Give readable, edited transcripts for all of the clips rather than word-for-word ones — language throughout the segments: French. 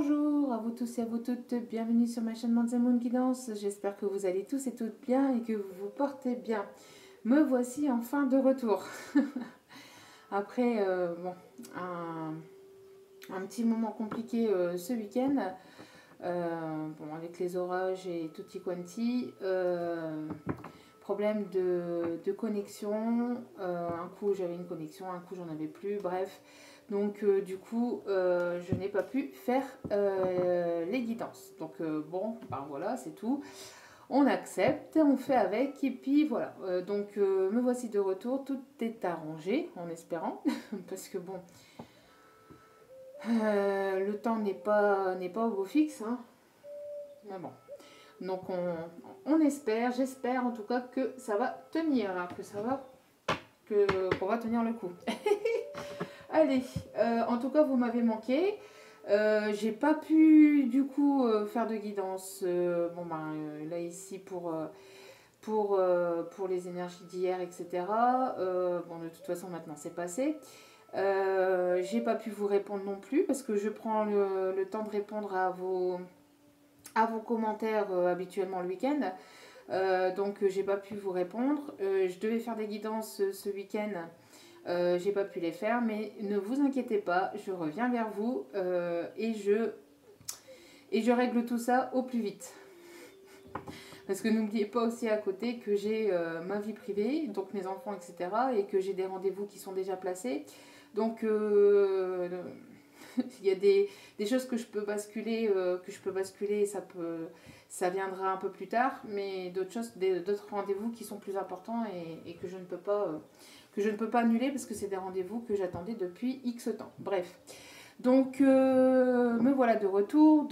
Bonjour à vous tous et à vous toutes, bienvenue sur ma chaîne Moon Guidance. J'espère que vous allez tous et toutes bien et que vous vous portez bien. Me voici enfin de retour. Après un petit moment compliqué ce week-end, avec les orages et tutti quanti, problème de connexion, un coup j'avais une connexion, un coup j'en avais plus, bref. Donc du coup, je n'ai pas pu faire les guidances. Donc voilà, c'est tout. On accepte, on fait avec, et puis voilà. Me voici de retour, tout est arrangé, en espérant, parce que bon, le temps n'est pas au beau fixe, hein. Mais bon. Donc on espère, j'espère en tout cas que ça va tenir, hein, qu'on va tenir le coup. Allez, en tout cas vous m'avez manqué. J'ai pas pu du coup faire de guidance. Là ici pour les énergies d'hier, etc. De toute façon maintenant c'est passé. J'ai pas pu vous répondre non plus parce que je prends le temps de répondre à vos commentaires habituellement le week-end. Donc j'ai pas pu vous répondre. Je devais faire des guidances ce week-end. J'ai pas pu les faire, mais ne vous inquiétez pas, je reviens vers vous et je règle tout ça au plus vite. Parce que n'oubliez pas aussi à côté que j'ai ma vie privée, donc mes enfants, etc. Et que j'ai des rendez-vous qui sont déjà placés. Donc il y a des choses que je peux basculer, ça viendra un peu plus tard, mais d'autres rendez-vous qui sont plus importants et que je ne peux pas annuler parce que c'est des rendez-vous que j'attendais depuis X temps. Bref. Donc me voilà de retour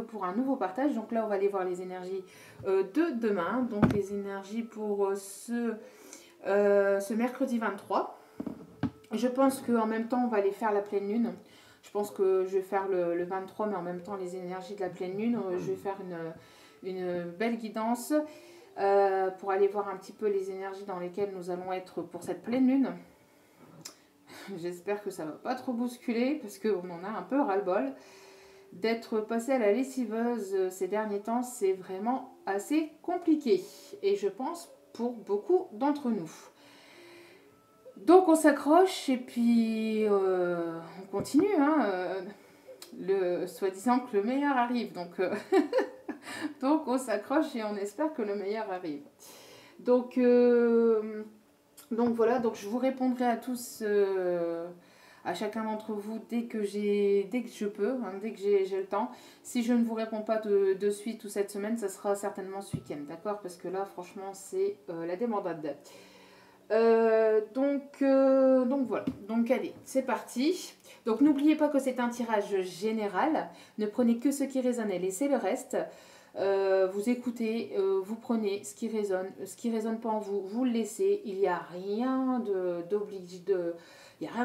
pour un nouveau partage. Donc là on va aller voir les énergies de demain. Donc les énergies pour ce mercredi 23. Je pense qu'en même temps on va aller faire la pleine lune. Je pense que je vais faire le 23, mais en même temps les énergies de la pleine lune. Je vais faire une belle guidance pour aller voir un petit peu les énergies dans lesquelles nous allons être pour cette pleine lune. J'espère que ça ne va pas trop bousculer parce qu'on en a un peu ras-le-bol. D'être passé à la lessiveuse ces derniers temps, c'est vraiment assez compliqué. Et je pense pour beaucoup d'entre nous. Donc on s'accroche et puis on continue. Soi-disant que le meilleur arrive. Donc on s'accroche et on espère que le meilleur arrive. Donc voilà, donc je vous répondrai à tous, à chacun d'entre vous dès que je peux, dès que j'ai le temps. Si je ne vous réponds pas de suite ou cette semaine, ça sera certainement ce week-end, d'accord? Parce que là, franchement, c'est la débandade. Donc voilà, donc allez, c'est parti. Donc n'oubliez pas que c'est un tirage général, ne prenez que ce qui résonne et laissez le reste. Vous écoutez, vous prenez ce qui résonne pas en vous, vous le laissez. Il n'y a rien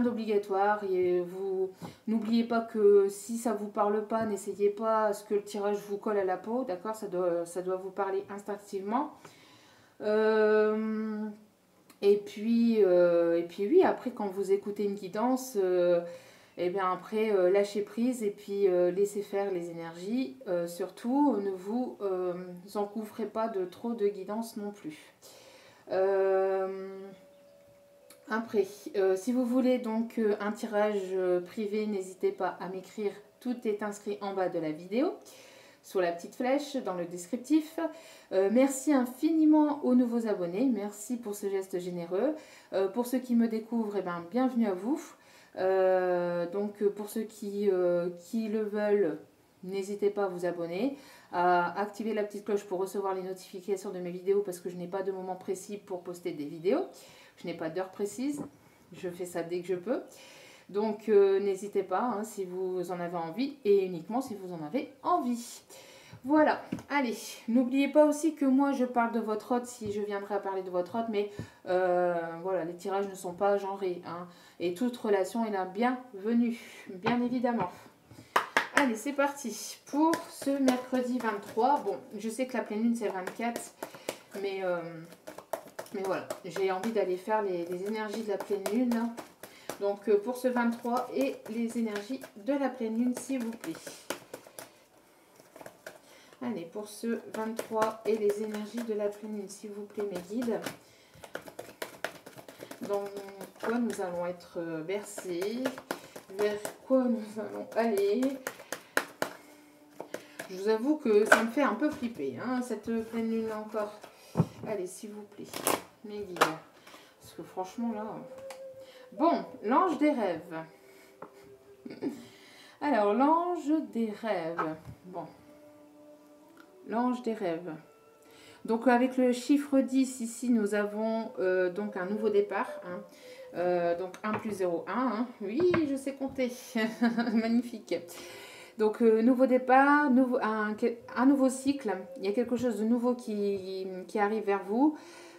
d'obligatoire. Vous n'oubliez pas que si ça vous parle pas, n'essayez pas à ce que le tirage vous colle à la peau, d'accord? Ça doit vous parler instinctivement. Et puis oui, après quand vous écoutez une guidance, lâchez prise et puis laissez faire les énergies. Surtout, ne vous engouffrez pas de trop de guidance non plus. Si vous voulez donc un tirage privé, n'hésitez pas à m'écrire. Tout est inscrit en bas de la vidéo, sur la petite flèche dans le descriptif. Merci infiniment aux nouveaux abonnés. Merci pour ce geste généreux. Pour ceux qui me découvrent, bienvenue à vous. Pour ceux qui le veulent, n'hésitez pas à vous abonner, à activer la petite cloche pour recevoir les notifications de mes vidéos parce que je n'ai pas de moment précis pour poster des vidéos. Je n'ai pas d'heure précise. Je fais ça dès que je peux. Donc n'hésitez pas si vous en avez envie et uniquement si vous en avez envie. Voilà, allez, n'oubliez pas aussi que moi je parle de votre hôte si je viendrai à parler de votre hôte, mais voilà, les tirages ne sont pas genrés, et toute relation est la bienvenue, bien évidemment. Allez, c'est parti pour ce mercredi 23. Bon, je sais que la pleine lune c'est 24, mais voilà, j'ai envie d'aller faire les énergies de la pleine lune. Donc pour ce 23 et les énergies de la pleine lune, s'il vous plaît. Allez, pour ce 23 et les énergies de la pleine lune, s'il vous plaît, mes guides. Dans quoi nous allons être versés? Vers quoi nous allons aller? Je vous avoue que ça me fait un peu flipper, hein, cette pleine lune là encore. Allez, s'il vous plaît, mes guides. Parce que franchement, là... Bon, l'ange des rêves. Alors, l'ange des rêves. Bon. L'ange des rêves. Donc, avec le chiffre 10, ici, nous avons donc un nouveau départ. Hein. Donc, 1 plus 0, 1. Hein. Oui, je sais compter. Magnifique. Donc, nouveau départ, un nouveau cycle. Il y a quelque chose de nouveau qui arrive vers vous.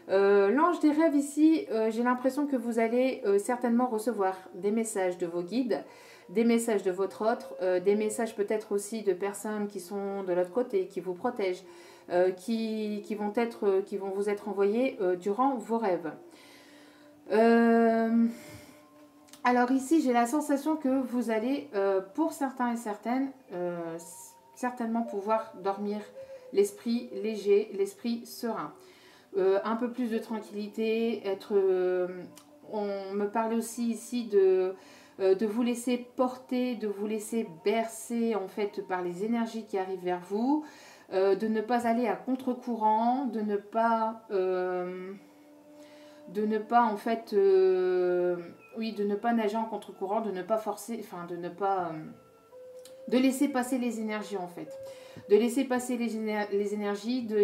L'ange des rêves ici, j'ai l'impression que vous allez certainement recevoir des messages de vos guides, des messages de votre autre, des messages peut-être aussi de personnes qui sont de l'autre côté, qui vous protègent, qui vont vous être envoyés durant vos rêves. Alors ici, j'ai la sensation que vous allez, pour certains et certaines, certainement pouvoir dormir l'esprit léger, l'esprit serein. Un peu plus de tranquillité, on me parle aussi ici de vous laisser porter, de vous laisser bercer en fait par les énergies qui arrivent vers vous, de ne pas aller à contre-courant, de ne pas en fait, oui, de ne pas nager en contre-courant, de ne pas forcer, enfin de ne pas, de laisser passer les énergies en fait, de laisser passer les énergies, de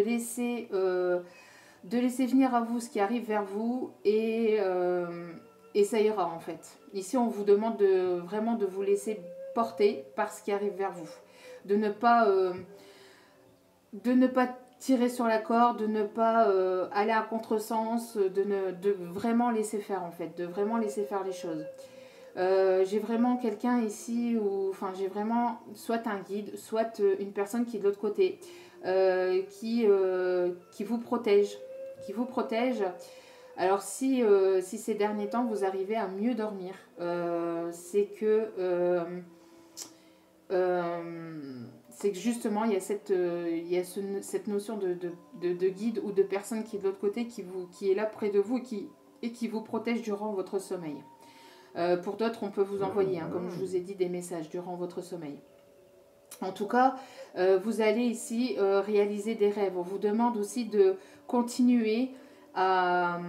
laisser venir à vous ce qui arrive vers vous et ça ira en fait. Ici, on vous demande vraiment de vous laisser porter par ce qui arrive vers vous. De ne pas tirer sur la corde, de ne pas aller à contresens, de vraiment laisser faire en fait, de vraiment laisser faire les choses. J'ai vraiment quelqu'un ici, enfin j'ai vraiment soit un guide, soit une personne qui est de l'autre côté, qui vous protège. Alors si ces derniers temps vous arrivez à mieux dormir, c'est que justement il y a cette notion de guide ou de personne qui est de l'autre côté, qui est là près de vous et qui vous protège durant votre sommeil. Pour d'autres, on peut vous envoyer, hein, comme je vous ai dit, des messages durant votre sommeil. En tout cas, vous allez ici réaliser des rêves. On vous demande aussi de continuer à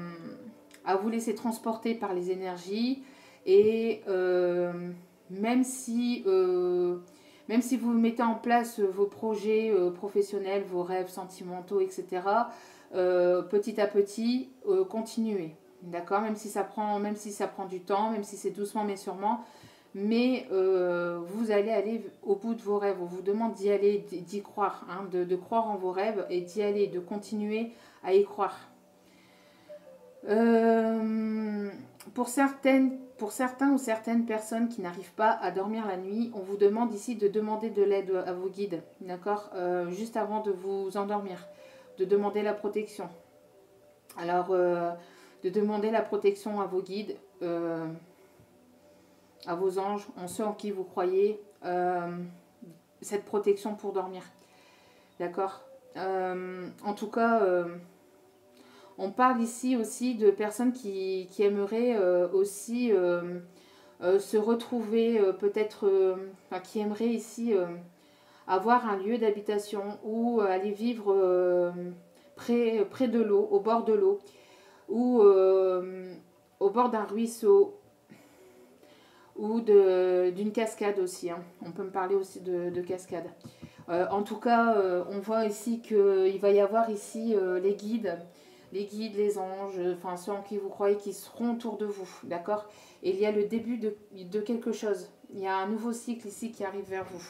vous laisser transporter par les énergies. Et même si vous mettez en place vos projets professionnels, vos rêves sentimentaux, etc., petit à petit, continuez. D'accord, même si ça prend du temps, même si c'est doucement mais sûrement, mais vous allez aller au bout de vos rêves. On vous demande d'y aller, d'y croire, hein, de croire en vos rêves et d'y aller, de continuer à y croire. Pour certains ou certaines personnes qui n'arrivent pas à dormir la nuit, on vous demande ici de demander de l'aide à vos guides, d'accord, juste avant de vous endormir, de demander la protection. Alors, de demander la protection à vos guides, à vos anges, en ceux en qui vous croyez, cette protection pour dormir. D'accord. En tout cas, on parle ici aussi de personnes qui aimeraient aussi se retrouver, peut-être, qui aimeraient ici avoir un lieu d'habitation ou aller vivre près de l'eau, au bord de l'eau, ou au bord d'un ruisseau, ou d'une cascade aussi, hein. On peut me parler aussi de cascade. En tout cas, on voit ici qu'il va y avoir ici les guides, les anges, enfin ceux en qui vous croyez qui seront autour de vous, d'accord. Et il y a le début de quelque chose. Il y a un nouveau cycle ici qui arrive vers vous,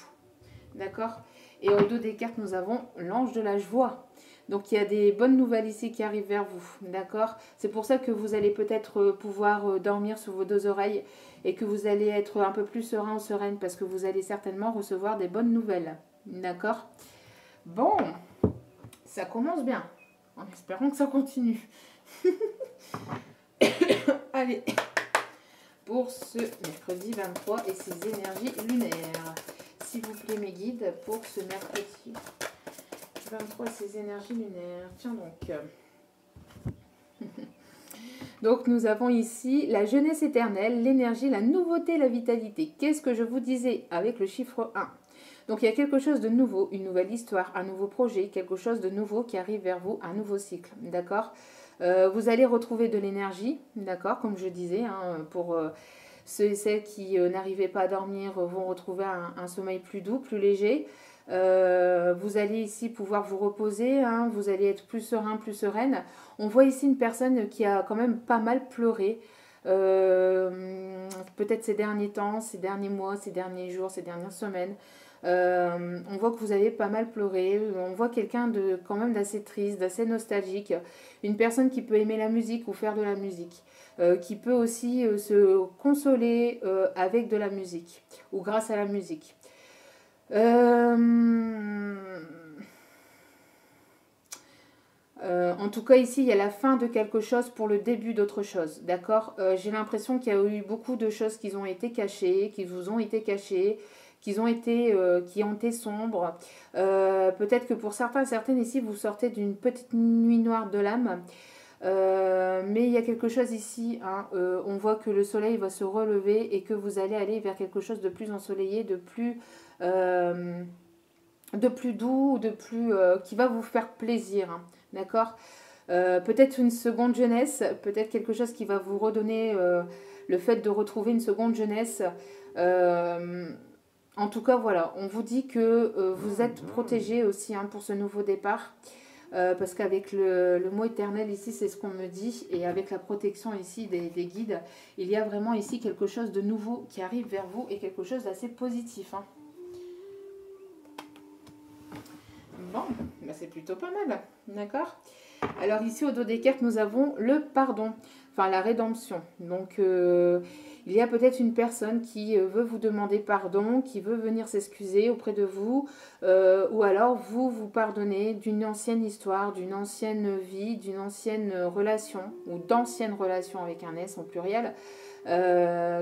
d'accord. Et au dos des cartes, nous avons l'ange de la joie. Donc il y a des bonnes nouvelles ici qui arrivent vers vous, d'accord. C'est pour ça que vous allez peut-être pouvoir dormir sur vos deux oreilles et que vous allez être un peu plus serein ou sereine parce que vous allez certainement recevoir des bonnes nouvelles, d'accord. Bon, ça commence bien, en espérant que ça continue. Allez, pour ce mercredi 23 et ses énergies lunaires, s'il vous plaît mes guides, pour ce mercredi 2023, ces énergies lunaires. Tiens donc. Donc nous avons ici la jeunesse éternelle, l'énergie, la nouveauté, la vitalité. Qu'est-ce que je vous disais avec le chiffre 1? Donc il y a quelque chose de nouveau, une nouvelle histoire, un nouveau projet, quelque chose de nouveau qui arrive vers vous, un nouveau cycle, d'accord? Vous allez retrouver de l'énergie, d'accord? Comme je disais, hein, pour ceux et celles qui n'arrivaient pas à dormir vont retrouver un sommeil plus doux, plus léger. Vous allez ici pouvoir vous reposer, hein, vous allez être plus serein, plus sereine. On voit ici une personne qui a quand même pas mal pleuré, peut-être ces derniers temps, ces derniers mois, ces derniers jours, ces dernières semaines. On voit que vous avez pas mal pleuré, on voit quelqu'un de quand même d'assez triste, d'assez nostalgique, une personne qui peut aimer la musique ou faire de la musique, qui peut aussi se consoler avec de la musique ou grâce à la musique. En tout cas, ici, il y a la fin de quelque chose pour le début d'autre chose. D'accord? J'ai l'impression qu'il y a eu beaucoup de choses qui ont été cachées, qui vous ont été cachées, qui ont été sombres. Peut-être que pour certains, certaines ici, vous sortez d'une petite nuit noire de l'âme. Mais il y a quelque chose ici, hein, on voit que le soleil va se relever et que vous allez aller vers quelque chose de plus ensoleillé, de plus doux, qui va vous faire plaisir, hein, d'accord? Peut-être une seconde jeunesse, peut-être quelque chose qui va vous redonner le fait de retrouver une seconde jeunesse. En tout cas, voilà, on vous dit que vous êtes protégé aussi, hein, pour ce nouveau départ. Parce qu'avec le mot éternel ici, c'est ce qu'on me dit, et avec la protection ici des guides, il y a vraiment ici quelque chose de nouveau qui arrive vers vous et quelque chose d'assez positif, hein. Bon, bah c'est plutôt pas mal, d'accord? Alors ici au dos des cartes, nous avons le pardon, enfin la rédemption. Donc il y a peut-être une personne qui veut vous demander pardon, qui veut venir s'excuser auprès de vous, ou alors vous pardonnez d'une ancienne histoire, d'une ancienne vie, d'une ancienne relation, ou d'anciennes relations avec un S en pluriel,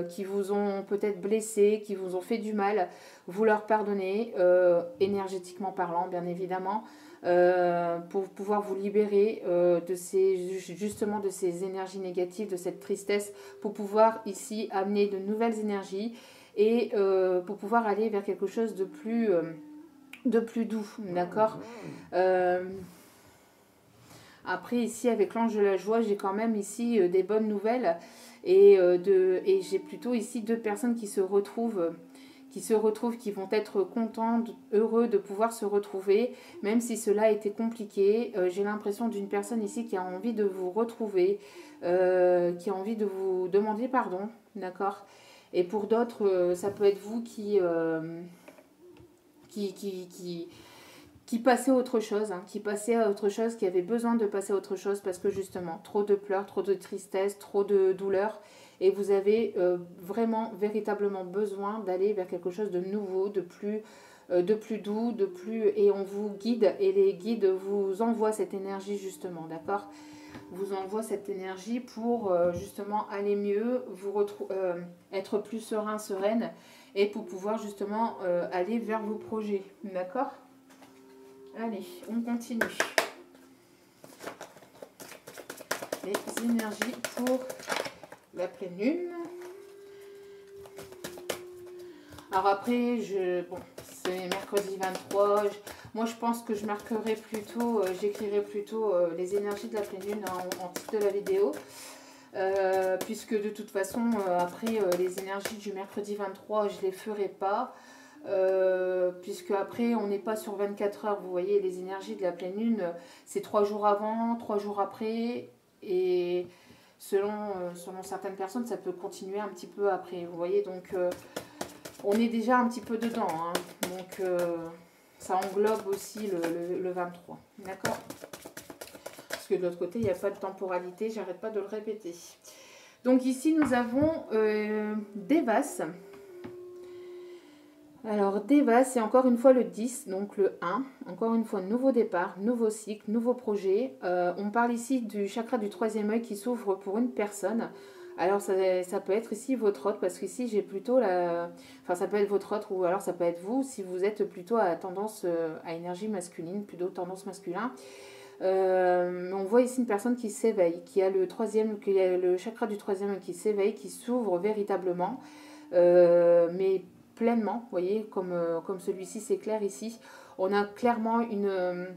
qui vous ont peut-être blessé, qui vous ont fait du mal, vous leur pardonnez, énergétiquement parlant bien évidemment, pour pouvoir vous libérer justement de ces énergies négatives, de cette tristesse, pour pouvoir ici amener de nouvelles énergies et pour pouvoir aller vers quelque chose de plus doux, d'accord? Après ici avec l'ange de la joie, j'ai quand même ici des bonnes nouvelles et j'ai plutôt ici deux personnes qui se retrouvent, qui vont être contents, heureux de pouvoir se retrouver, même si cela a été compliqué. J'ai l'impression d'une personne ici qui a envie de vous retrouver, qui a envie de vous demander pardon, d'accord? Et pour d'autres, ça peut être vous qui passait à autre chose, hein, qui avait besoin de passer à autre chose parce que justement, trop de pleurs, trop de tristesse, trop de douleur, et vous avez vraiment, véritablement besoin d'aller vers quelque chose de nouveau, de plus doux, et on vous guide, et les guides vous envoient cette énergie justement, d'accord? Vous envoient cette énergie pour justement aller mieux, être plus serein, sereine, et pour pouvoir justement aller vers vos projets, d'accord? Allez, on continue. Les énergies pour la pleine lune. Alors après, c'est mercredi 23. Moi, je pense que je marquerai plutôt, j'écrirai plutôt les énergies de la pleine lune en titre de la vidéo. Puisque de toute façon, après, les énergies du mercredi 23, je ne les ferai pas. Puisque après on n'est pas sur 24 heures, vous voyez, les énergies de la pleine lune, c'est 3 jours avant, 3 jours après, et selon certaines personnes, ça peut continuer un petit peu après, vous voyez, donc on est déjà un petit peu dedans, hein, donc ça englobe aussi le 23, d'accord? Parce que de l'autre côté, il n'y a pas de temporalité, j'arrête pas de le répéter. Donc ici, nous avons Devas. Alors, Deva, c'est encore une fois le 10, donc le 1. Encore une fois, nouveau départ, nouveau cycle, nouveau projet. On parle ici du chakra du troisième œil qui s'ouvre pour une personne. Alors ça peut être ici votre autre, parce qu'ici j'ai plutôt la... Enfin ça peut être votre autre, ou alors ça peut être vous, si vous êtes plutôt à tendance, à énergie masculine, plutôt tendance masculin. On voit ici une personne qui s'éveille, qui a le troisième, qui a le chakra du troisième qui s'éveille, qui s'ouvre véritablement, mais pleinement, vous voyez, comme celui-ci, c'est clair ici. On a clairement une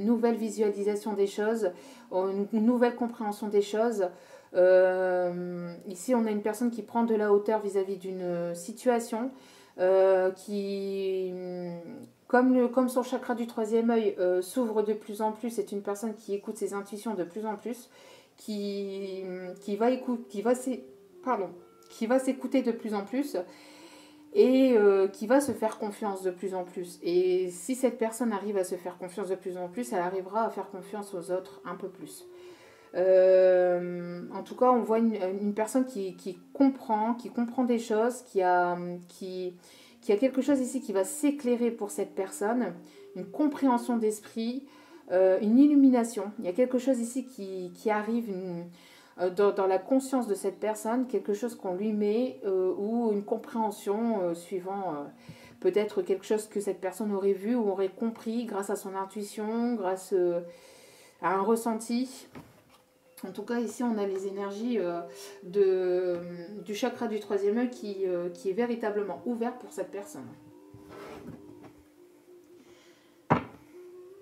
nouvelle visualisation des choses, une nouvelle compréhension des choses. Ici, on a une personne qui prend de la hauteur vis-à-vis d'une situation, qui, comme son chakra du troisième œil s'ouvre de plus en plus, c'est une personne qui écoute ses intuitions de plus en plus, qui va écouter, pardon, qui va s'écouter de plus en plus et qui va se faire confiance de plus en plus. Et si cette personne arrive à se faire confiance de plus en plus, elle arrivera à faire confiance aux autres un peu plus. En tout cas, on voit une personne qui comprend des choses, qui a quelque chose ici qui va s'éclairer pour cette personne, une compréhension d'esprit, une illumination. Il y a quelque chose ici qui arrive dans la conscience de cette personne, quelque chose qu'on lui met ou une compréhension suivant peut-être quelque chose que cette personne aurait vu ou aurait compris grâce à son intuition, grâce à un ressenti. En tout cas, ici, on a les énergies du chakra du troisième œil qui est véritablement ouvert pour cette personne.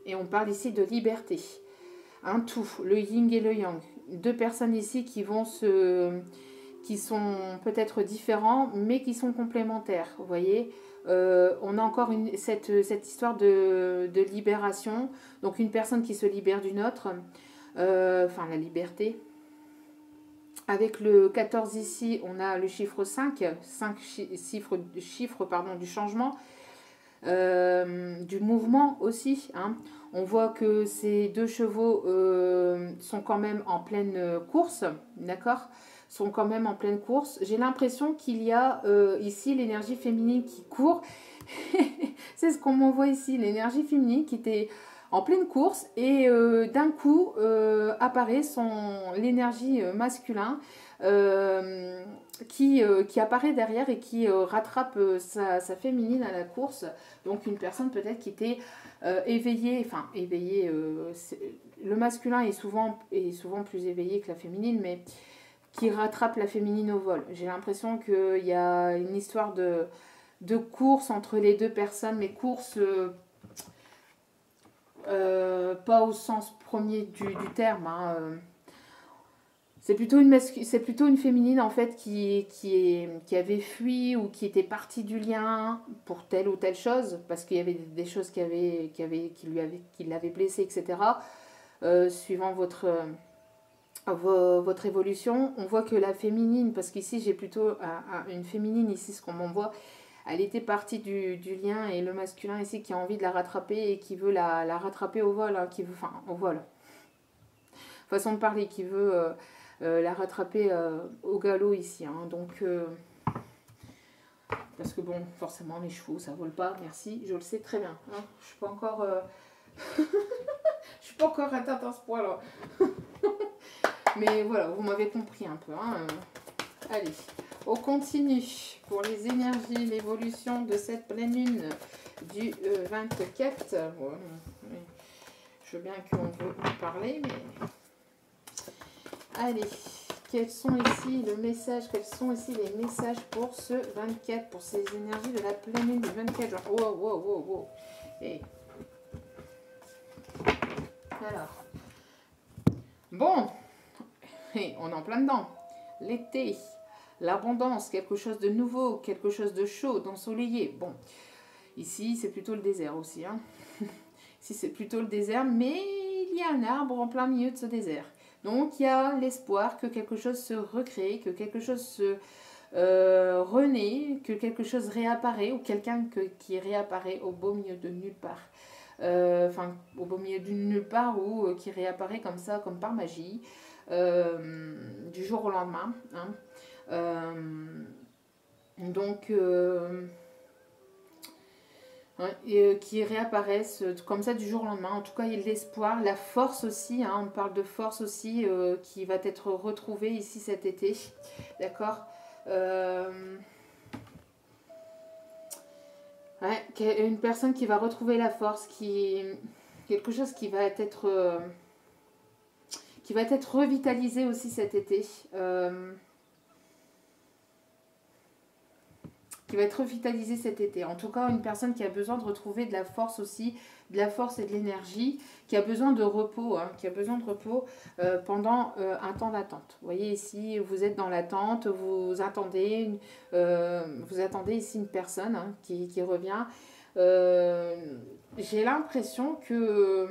Et on parle ici de liberté. Un tout, le yin et le yang. Deux personnes ici qui sont peut-être différents, mais qui sont complémentaires. Vous voyez, on a encore cette histoire de libération. Donc une personne qui se libère d'une autre. Enfin, la liberté. Avec le 14 ici, on a le chiffre 5 chiffre du changement, du mouvement aussi. Hein. On voit que ces deux chevaux sont quand même en pleine course, d'accord ? Sont quand même en pleine course. J'ai l'impression qu'il y a ici l'énergie féminine qui court. C'est ce qu'on m'envoie ici, l'énergie féminine qui était en pleine course et d'un coup apparaît l'énergie masculine qui apparaît derrière et qui rattrape sa féminine à la course. Donc une personne peut-être qui était éveillée, le masculin est souvent plus éveillé que la féminine, mais qui rattrape la féminine au vol. J'ai l'impression qu'il y a une histoire de course entre les deux personnes, mais course pas au sens premier du terme. Hein, c'est plutôt une féminine en fait qui avait fui ou qui était partie du lien pour telle ou telle chose, parce qu'il y avait des choses qui l'avaient blessée, etc. Suivant votre évolution, on voit que la féminine, parce qu'ici j'ai plutôt une féminine ici, ce qu'on m'envoie, elle était partie du lien, et le masculin ici qui a envie de la rattraper et qui veut la rattraper au vol, hein, au vol. Façon de parler, qui veut la rattraper au galop ici. Hein, donc, parce que bon, forcément les chevaux ça vole pas, merci, je le sais très bien. Hein, je suis pas encore, je suis pas encore atteinte à ce point-là. Mais voilà, vous m'avez compris un peu. Hein, allez. On continue pour les énergies, l'évolution de cette pleine lune du 24. Bon, je veux bien qu'on veut en parler, mais... Allez, quels sont ici les messages pour ce 24, pour ces énergies de la pleine lune du 24 juin. Wow. Et... alors, bon, et on est en plein dedans. L'été. L'abondance, quelque chose de nouveau, quelque chose de chaud, d'ensoleillé. Bon, ici c'est plutôt le désert aussi. Hein. Ici c'est plutôt le désert, mais il y a un arbre en plein milieu de ce désert. Donc il y a l'espoir que quelque chose se recrée, que quelque chose se renaît, que quelque chose réapparaît, ou quelqu'un qui réapparaît au beau milieu de nulle part. Au beau milieu de nulle part, ou qui réapparaît comme ça, comme par magie, du jour au lendemain. Hein. Donc hein, et qui réapparaissent comme ça du jour au lendemain. En tout cas, il y a l'espoir, la force aussi, hein, on parle de force aussi qui va être retrouvée ici cet été. D'accord. Ouais, une personne qui va retrouver la force, quelque chose qui va être revitalisé aussi cet été. Qui va être revitalisé cet été. En tout cas, une personne qui a besoin de retrouver de la force aussi, de la force et de l'énergie, qui a besoin de repos, hein, qui a besoin de repos pendant un temps d'attente. Vous voyez ici, vous êtes dans l'attente, vous attendez ici une personne hein, qui revient. J'ai l'impression que...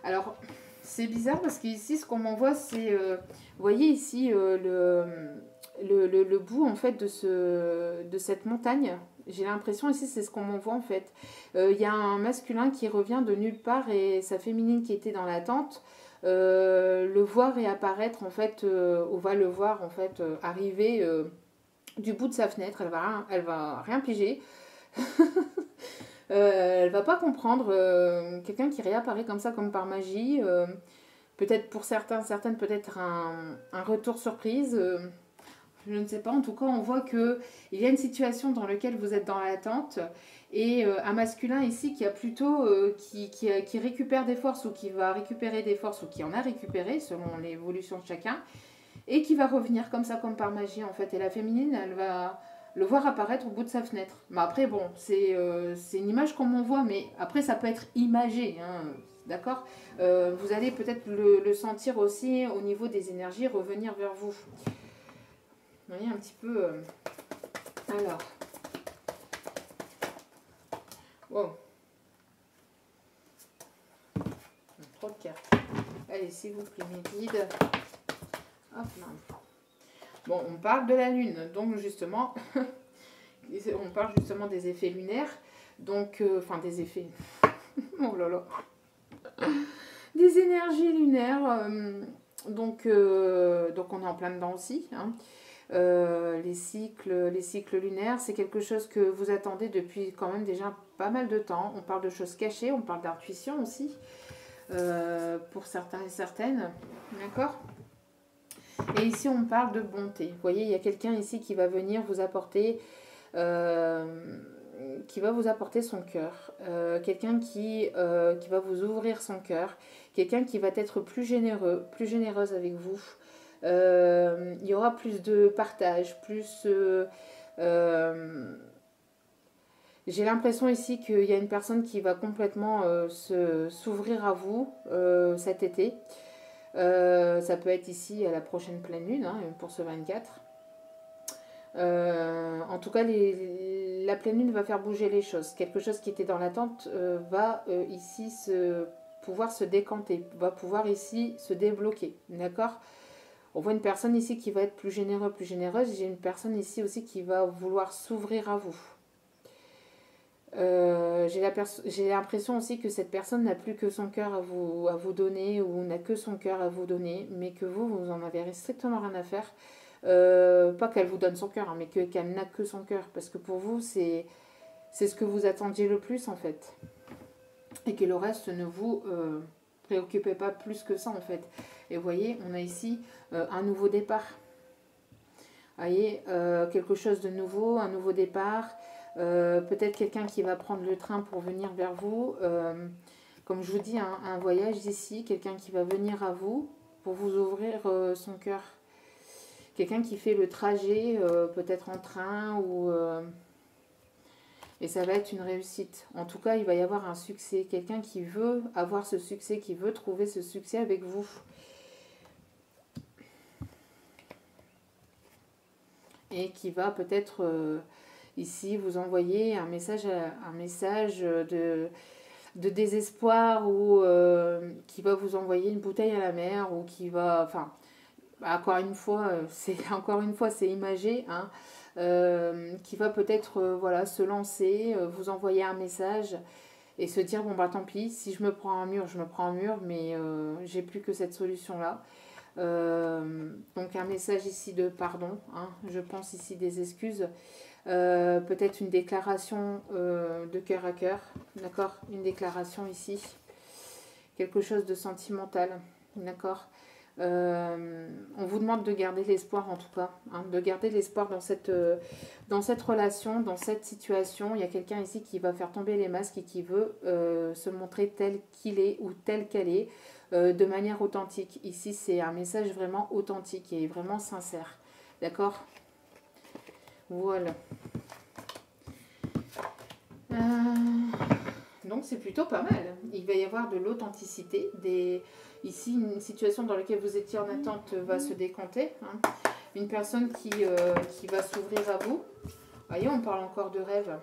Alors, c'est bizarre parce qu'ici, ce qu'on m'envoie, c'est... vous voyez ici le bout, en fait, de cette montagne. J'ai l'impression ici, c'est ce qu'on m'envoie, en fait. Il y a un masculin qui revient de nulle part et sa féminine qui était dans l'attente le voit réapparaître, en fait. On va le voir, en fait, arriver du bout de sa fenêtre. Elle va rien piger. Elle va pas comprendre quelqu'un qui réapparaît comme ça, comme par magie. Peut-être pour certaines, peut-être un retour surprise. Je ne sais pas. En tout cas, on voit qu'il y a une situation dans laquelle vous êtes dans l'attente et un masculin ici qui a plutôt qui récupère des forces ou qui va récupérer des forces ou qui en a récupéré selon l'évolution de chacun et qui va revenir comme ça, comme par magie en fait. Et la féminine, elle va le voir apparaître au bout de sa fenêtre. Mais après, bon, c'est une image qu'on m'envoie, mais après, ça peut être imagé, hein, d'accord. Vous allez peut-être le sentir aussi au niveau des énergies revenir vers vous. Vous voyez un petit peu... Alors. Wow. Trop de cartes. Allez, s'il vous plaît, mes guides. Hop là. Bon, on parle de la lune, donc justement, on parle justement des effets lunaires, donc, enfin des effets, oh là là, des énergies lunaires, donc on est en plein dedans aussi, hein. Les cycles lunaires, c'est quelque chose que vous attendez depuis quand même déjà pas mal de temps. On parle de choses cachées, on parle d'intuition aussi, pour certains et certaines, d'accord ? Et ici, on parle de bonté. Vous voyez, il y a quelqu'un ici qui va venir vous apporter, son cœur. Quelqu'un qui va vous ouvrir son cœur. Quelqu'un qui va être plus généreux, plus généreuse avec vous. Il y aura plus de partage, plus... j'ai l'impression ici qu'il y a une personne qui va complètement s'ouvrir à vous cet été. Ça peut être ici à la prochaine pleine lune, hein, pour ce 24. En tout cas, la pleine lune va faire bouger les choses. Quelque chose qui était dans l'attente va ici pouvoir se décanter, va pouvoir ici se débloquer. D'accord ? On voit une personne ici qui va être plus généreuse, plus généreuse. J'ai une personne ici aussi qui va vouloir s'ouvrir à vous. J'ai l'impression aussi que cette personne n'a plus que son cœur à vous donner ou n'a que son cœur à vous donner, mais que vous en avez strictement rien à faire. Pas qu'elle vous donne son cœur, hein, mais qu'elle n'a que son cœur. Parce que pour vous, c'est ce que vous attendiez le plus en fait. Et que le reste ne vous préoccupez pas plus que ça en fait. Et vous voyez, on a ici un nouveau départ. Vous voyez, quelque chose de nouveau, un nouveau départ. Peut-être quelqu'un qui va prendre le train pour venir vers vous. Comme je vous dis, un voyage ici, quelqu'un qui va venir à vous pour vous ouvrir son cœur. Quelqu'un qui fait le trajet, peut-être en train, et ça va être une réussite. En tout cas, il va y avoir un succès. Quelqu'un qui veut avoir ce succès, qui veut trouver ce succès avec vous. Et qui va peut-être... ici, vous envoyez un message de désespoir ou qui va vous envoyer une bouteille à la mer ou qui va, enfin, encore une fois, c'est imagé, hein, qui va peut-être voilà, se lancer, vous envoyer un message et se dire bon bah tant pis, si je me prends un mur, je me prends un mur, mais j'ai plus que cette solution-là. Donc un message ici de pardon, hein, je pense ici des excuses. peut-être une déclaration de cœur à cœur, d'accord? Une déclaration ici, quelque chose de sentimental, d'accord? On vous demande de garder l'espoir en tout cas, hein, de garder l'espoir dans cette relation, dans cette situation. Il y a quelqu'un ici qui va faire tomber les masques et qui veut se montrer tel qu'il est ou telle qu'elle est, de manière authentique. Ici, c'est un message vraiment authentique et vraiment sincère, d'accord? Voilà. Donc c'est plutôt pas mal. Il va y avoir de l'authenticité. Ici, une situation dans laquelle vous étiez en attente va se décanter. Hein. Une personne qui va s'ouvrir à vous. Voyez, on parle encore de rêve.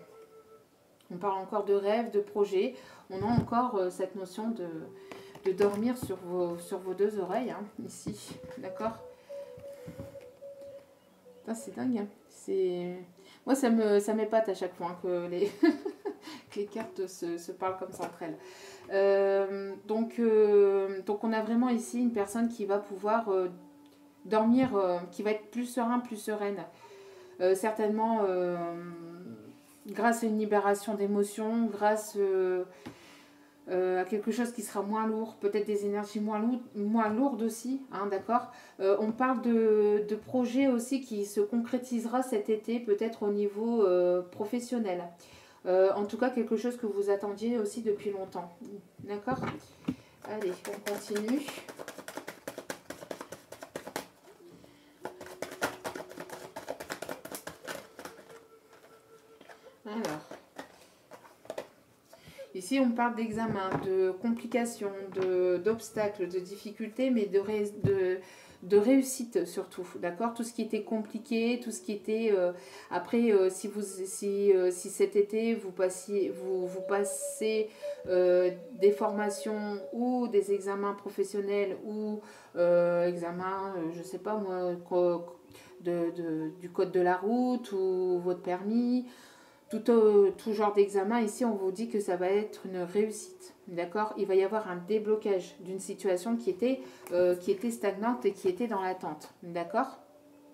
On parle encore de rêve, de projet. On a encore cette notion de dormir sur vos deux oreilles, hein, ici. D'accord? C'est dingue. Hein. Moi, ça m'épate à chaque fois hein, que les cartes se parlent comme ça entre elles. Donc, on a vraiment ici une personne qui va pouvoir dormir, qui va être plus serein, plus sereine. Certainement grâce à une libération d'émotions, grâce à quelque chose qui sera moins lourd, peut-être des énergies moins lourdes aussi, hein, d'accord. On parle de projets aussi qui se concrétisera cet été, peut-être au niveau professionnel. En tout cas, quelque chose que vous attendiez aussi depuis longtemps. D'accord? Allez, on continue. Alors, ici, on parle d'examen, de complications, d'obstacles, de difficultés, mais de réussite surtout, d'accord? Tout ce qui était compliqué, tout ce qui était... après, si cet été, vous passez des formations ou des examens professionnels ou examens, je ne sais pas moi, du code de la route ou votre permis, tout genre d'examen, ici on vous dit que ça va être une réussite, d'accord? Il va y avoir un déblocage d'une situation qui était stagnante et qui était dans l'attente, d'accord?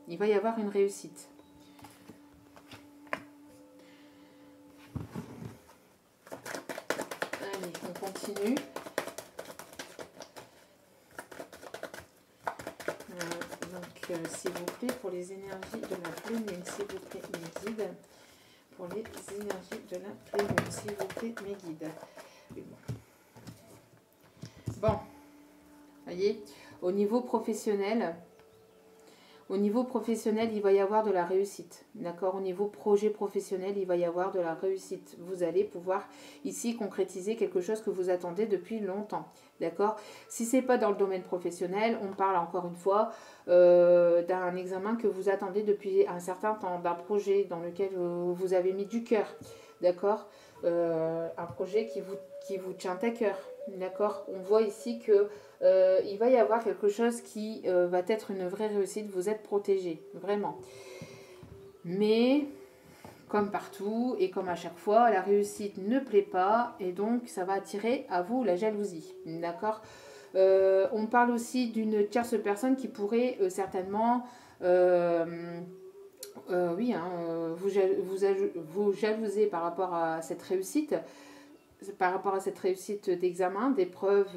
Il va y avoir une réussite. Allez, on continue. S'il vous plaît, pour les énergies de la pleine lune, s'il vous plaît, mes guides. Pour les énergies de la pleine lune, s'il vous plaît, mes guides. Bon, voyez, au niveau professionnel, il va y avoir de la réussite. D'accord? Au niveau projet professionnel, il va y avoir de la réussite. Vous allez pouvoir ici concrétiser quelque chose que vous attendez depuis longtemps. D'accord? Si ce n'est pas dans le domaine professionnel, on parle encore une fois d'un examen que vous attendez depuis un certain temps, d'un projet dans lequel vous avez mis du cœur. D'accord? Un projet qui vous tient à cœur. D'accord? On voit ici que il va y avoir quelque chose qui va être une vraie réussite. Vous êtes protégé, vraiment. Mais, comme partout et comme à chaque fois, la réussite ne plaît pas et donc ça va attirer à vous la jalousie. D'accord? On parle aussi d'une tierce personne qui pourrait certainement... oui, hein, vous jalouser par rapport à cette réussite, d'examen, d'épreuve,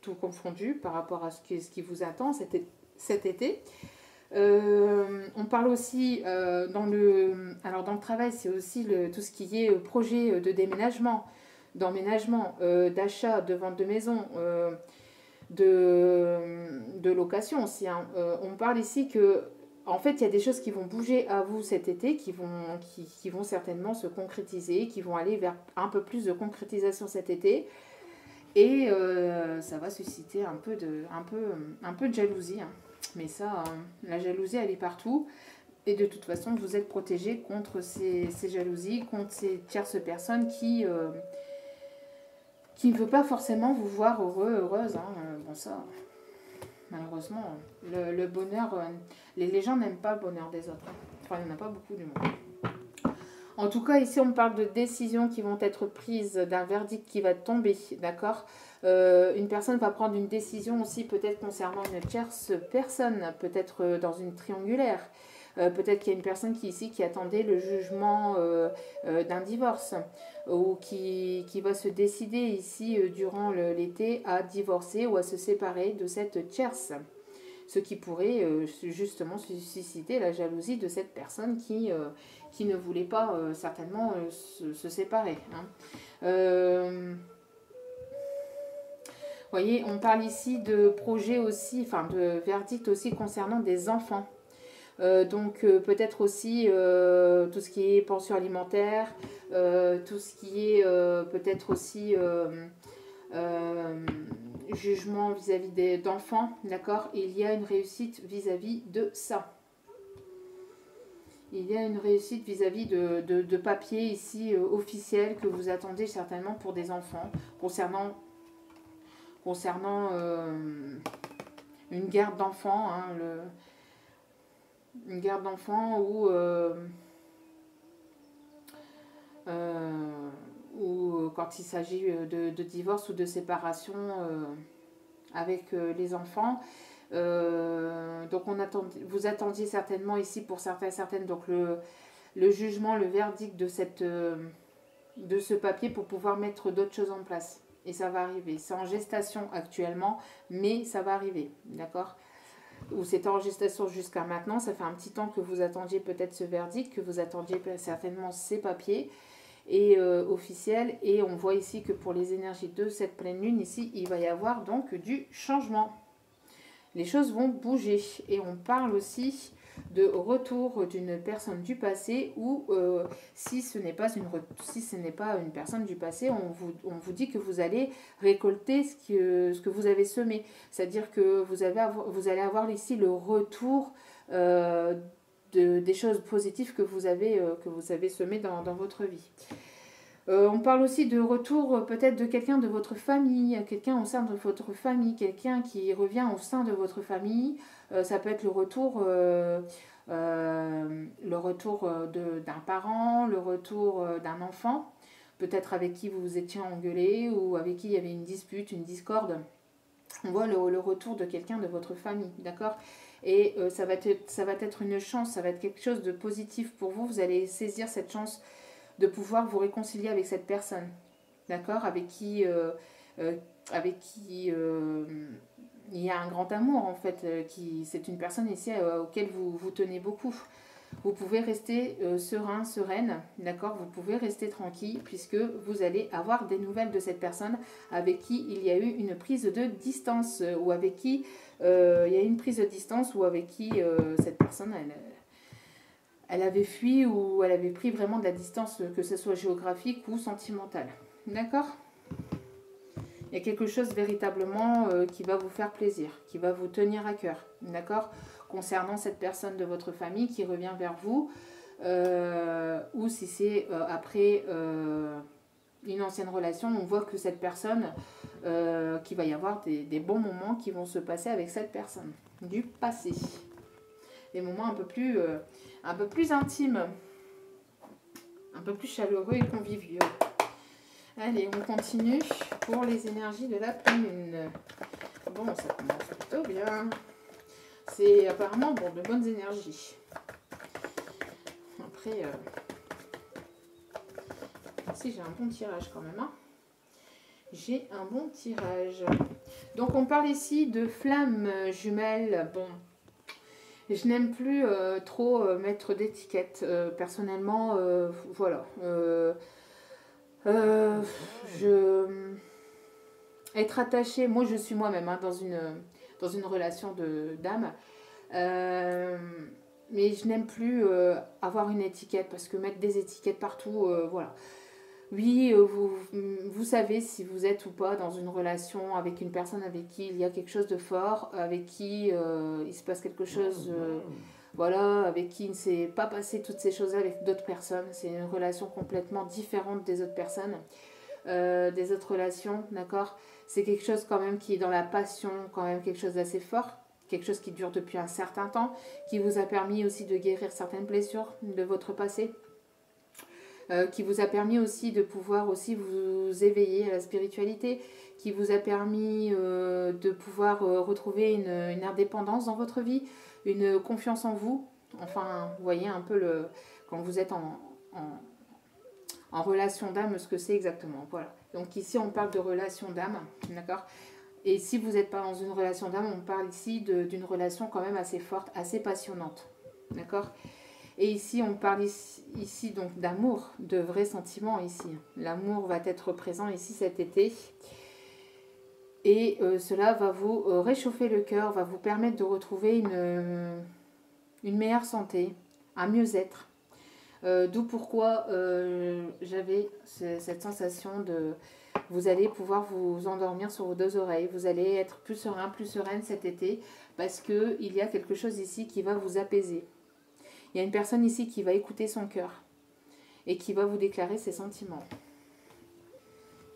tout confondu, par rapport à ce qui vous attend cet été. On parle aussi dans le travail, c'est aussi tout ce qui est projet de déménagement, d'emménagement, d'achat, de vente de maison, de location aussi. Hein. On parle ici que en fait, il y a des choses qui vont bouger à vous cet été, qui vont certainement se concrétiser, qui vont aller vers un peu plus de concrétisation cet été. Et ça va susciter un peu de jalousie. Hein. Mais ça, la jalousie, elle est partout. Et de toute façon, vous êtes protégé contre ces jalousies, contre ces tierces personnes qui ne veulent pas forcément vous voir heureux, heureuse. Hein. Bon, ça... Malheureusement, le bonheur, les gens n'aiment pas le bonheur des autres. Enfin, il n'y en a pas beaucoup du monde. En tout cas, ici, on parle de décisions qui vont être prises, d'un verdict qui va tomber, d'accord? Une personne va prendre une décision aussi, peut-être concernant une tierce personne, peut-être dans une triangulaire. Peut-être qu'il y a une personne ici qui attendait le jugement d'un divorce ou qui va se décider ici durant l'été à divorcer ou à se séparer de cette tierce. Ce qui pourrait justement susciter la jalousie de cette personne qui ne voulait pas certainement se séparer. Hein. Voyez, on parle ici de projet aussi, enfin de verdict aussi concernant des enfants. Donc peut-être aussi tout ce qui est pension alimentaire, tout ce qui est peut-être aussi jugement vis-à-vis d'enfants, d'accord. Il y a une réussite vis-à-vis de ça. Il y a une réussite vis-à-vis de papiers ici officiels que vous attendez certainement pour des enfants, concernant une garde d'enfants, hein, une garde d'enfants ou quand il s'agit de divorce ou de séparation avec les enfants. Donc vous attendiez certainement ici pour certains et certaines donc le jugement, le verdict de ce papier pour pouvoir mettre d'autres choses en place. Et ça va arriver. C'est en gestation actuellement, mais ça va arriver, d'accord? Ou c'est en gestation jusqu'à maintenant. Ça fait un petit temps que vous attendiez peut-être ce verdict, que vous attendiez certainement ces papiers et officiels. Et on voit ici que pour les énergies de cette pleine lune, ici, il va y avoir donc du changement. Les choses vont bouger. Et on parle aussi de retour d'une personne du passé ou si ce n'est pas une personne du passé, on vous dit que vous allez récolter ce que vous avez semé. C'est-à-dire que vous allez avoir ici le retour des choses positives que vous avez semées dans votre vie. On parle aussi de retour peut-être de quelqu'un de votre famille, quelqu'un au sein de votre famille, quelqu'un qui revient au sein de votre famille. Ça peut être le retour d'un parent, le retour d'un enfant, peut-être avec qui vous vous étiez engueulé ou avec qui il y avait une dispute, une discorde. On voit le retour de quelqu'un de votre famille, d'accord? Et ça va être une chance, ça va être quelque chose de positif pour vous. Vous allez saisir cette chance de pouvoir vous réconcilier avec cette personne, d'accord, avec qui il y a un grand amour en fait, c'est une personne ici auquel vous tenez beaucoup. Vous pouvez rester serein, sereine, d'accord, vous pouvez rester tranquille puisque vous allez avoir des nouvelles de cette personne avec qui il y a eu une prise de distance ou avec qui il y a eu une prise de distance ou avec qui cette personne elle avait fui ou elle avait pris vraiment de la distance, que ce soit géographique ou sentimentale. D'accord ? Il y a quelque chose véritablement qui va vous faire plaisir, qui va vous tenir à cœur. D'accord ? Concernant cette personne de votre famille qui revient vers vous, ou si c'est après une ancienne relation, on voit que cette personne, qu'il va y avoir des bons moments qui vont se passer avec cette personne, du passé. Des moments un peu plus intimes, un peu plus chaleureux et conviviaux. Allez, on continue pour les énergies de la pleine lune. Bon, ça commence plutôt bien. C'est apparemment bon, de bonnes énergies. Après, si j'ai un bon tirage quand même. Hein. J'ai un bon tirage. Donc, on parle ici de flammes jumelles. Bon. Je n'aime plus trop mettre d'étiquettes. Personnellement, voilà. Être attachée, moi je suis moi-même hein, dans une relation d'âme. Mais je n'aime plus avoir une étiquette parce que mettre des étiquettes partout, voilà. Oui, vous savez si vous êtes ou pas dans une relation avec une personne avec qui il y a quelque chose de fort, avec qui il se passe quelque chose, voilà, avec qui il ne s'est pas passé toutes ces choses avec d'autres personnes. C'est une relation complètement différente des autres personnes, des autres relations, d'accord ? C'est quelque chose quand même qui est dans la passion, quand même quelque chose d'assez fort, quelque chose qui dure depuis un certain temps, qui vous a permis aussi de guérir certaines blessures de votre passé. Qui vous a permis aussi de pouvoir aussi vous éveiller à la spiritualité, qui vous a permis de pouvoir retrouver une indépendance dans votre vie, une confiance en vous, Enfin, vous voyez un peu quand vous êtes en relation d'âme, ce que c'est exactement. Voilà. Donc ici, on parle de relation d'âme, d'accord? Et si vous n'êtes pas dans une relation d'âme, on parle ici d'une relation quand même assez forte, assez passionnante, d'accord? Et ici, on parle ici donc d'amour, de vrais sentiments ici. L'amour va être présent ici cet été. Et cela va vous réchauffer le cœur, va vous permettre de retrouver une meilleure santé, un mieux-être. D'où pourquoi j'avais cette sensation de... Vous allez pouvoir vous endormir sur vos deux oreilles. Vous allez être plus serein, plus sereine cet été. Parce qu'il y a quelque chose ici qui va vous apaiser. Il y a une personne ici qui va écouter son cœur. Et qui va vous déclarer ses sentiments.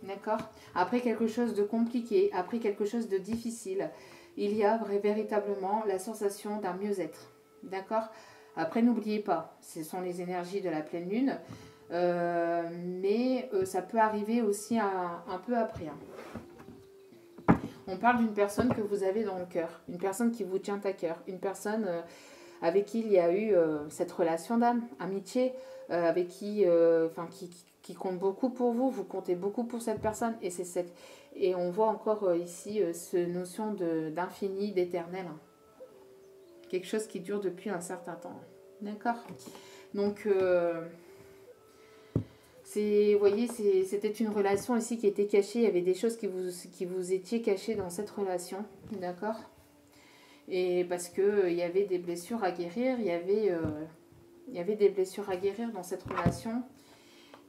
D'accord? Après quelque chose de compliqué, après quelque chose de difficile, il y a véritablement la sensation d'un mieux-être. D'accord? Après, n'oubliez pas, ce sont les énergies de la pleine lune, mais ça peut arriver aussi un peu après. Hein. On parle d'une personne que vous avez dans le cœur, une personne qui vous tient à cœur, une personne avec qui il y a eu cette relation d'âme, amitié, avec qui compte beaucoup pour vous, vous comptez beaucoup pour cette personne, et on voit encore ici cette notion d'infini, d'éternel. Hein. Quelque chose qui dure depuis un certain temps. D'accord? Donc, vous voyez, c'était une relation ici qui était cachée. Il y avait des choses qui vous étiez cachées dans cette relation. D'accord? Et parce qu'il y avait des blessures à guérir. Il y avait des blessures à guérir dans cette relation.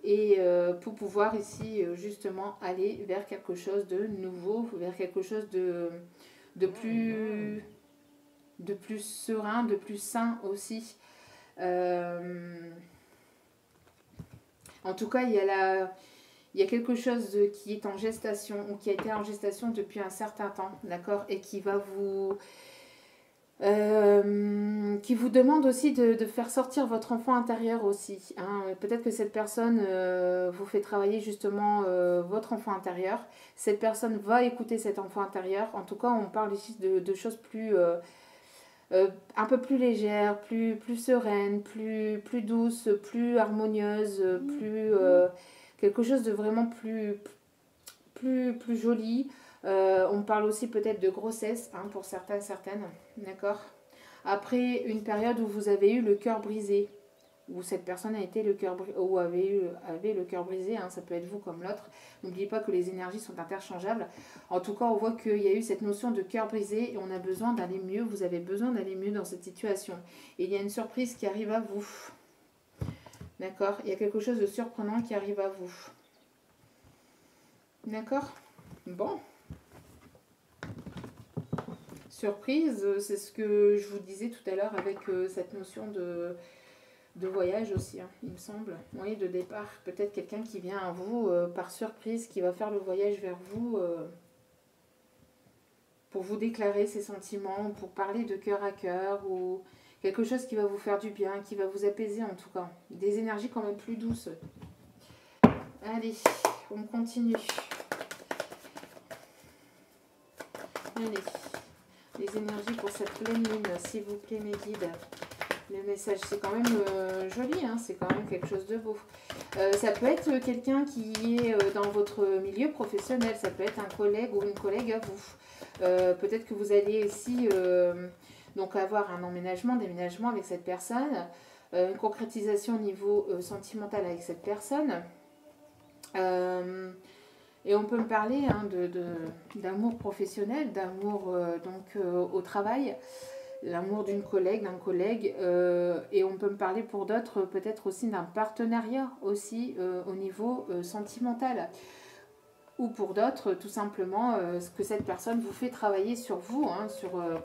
Et pour pouvoir ici, justement, aller vers quelque chose de nouveau, vers quelque chose de plus serein, de plus sain aussi. En tout cas, il y a quelque chose qui est en gestation ou qui a été en gestation depuis un certain temps, d'accord, et qui va qui vous demande aussi de faire sortir votre enfant intérieur aussi. Hein. Peut-être que cette personne vous fait travailler justement votre enfant intérieur. Cette personne va écouter cet enfant intérieur. En tout cas, on parle ici de choses plus... un peu plus légère, plus sereine, plus douce, plus harmonieuse, quelque chose de vraiment plus joli. On parle aussi peut-être de grossesse hein, pour certaines, d'accord. Après une période où vous avez eu le cœur brisé, où cette personne a été avait le cœur brisé, hein, ça peut être vous comme l'autre. N'oubliez pas que les énergies sont interchangeables. En tout cas, on voit qu'il y a eu cette notion de cœur brisé et on a besoin d'aller mieux. Vous avez besoin d'aller mieux dans cette situation. Et il y a une surprise qui arrive à vous. D'accord? Il y a quelque chose de surprenant qui arrive à vous. D'accord? Bon. Surprise, c'est ce que je vous disais tout à l'heure avec cette notion de voyage aussi, hein, il me semble. Oui, de départ. Peut-être quelqu'un qui vient à vous par surprise, qui va faire le voyage vers vous pour vous déclarer ses sentiments, pour parler de cœur à cœur, ou quelque chose qui va vous faire du bien, qui va vous apaiser en tout cas. Des énergies quand même plus douces. Allez, on continue. Allez, les énergies pour cette pleine lune, s'il vous plaît mes guides. Le message, c'est quand même joli, hein, c'est quand même quelque chose de beau. Ça peut être quelqu'un qui est dans votre milieu professionnel, ça peut être un collègue ou une collègue à vous. Peut-être que vous allez ici donc avoir un déménagement avec cette personne, une concrétisation au niveau sentimental avec cette personne. Et on peut me parler hein, d'amour professionnel, d'amour au travail. L'amour d'une collègue, d'un collègue, et on peut me parler pour d'autres peut-être aussi d'un partenariat aussi au niveau sentimental, ou pour d'autres tout simplement ce que cette personne vous fait travailler sur vous, hein,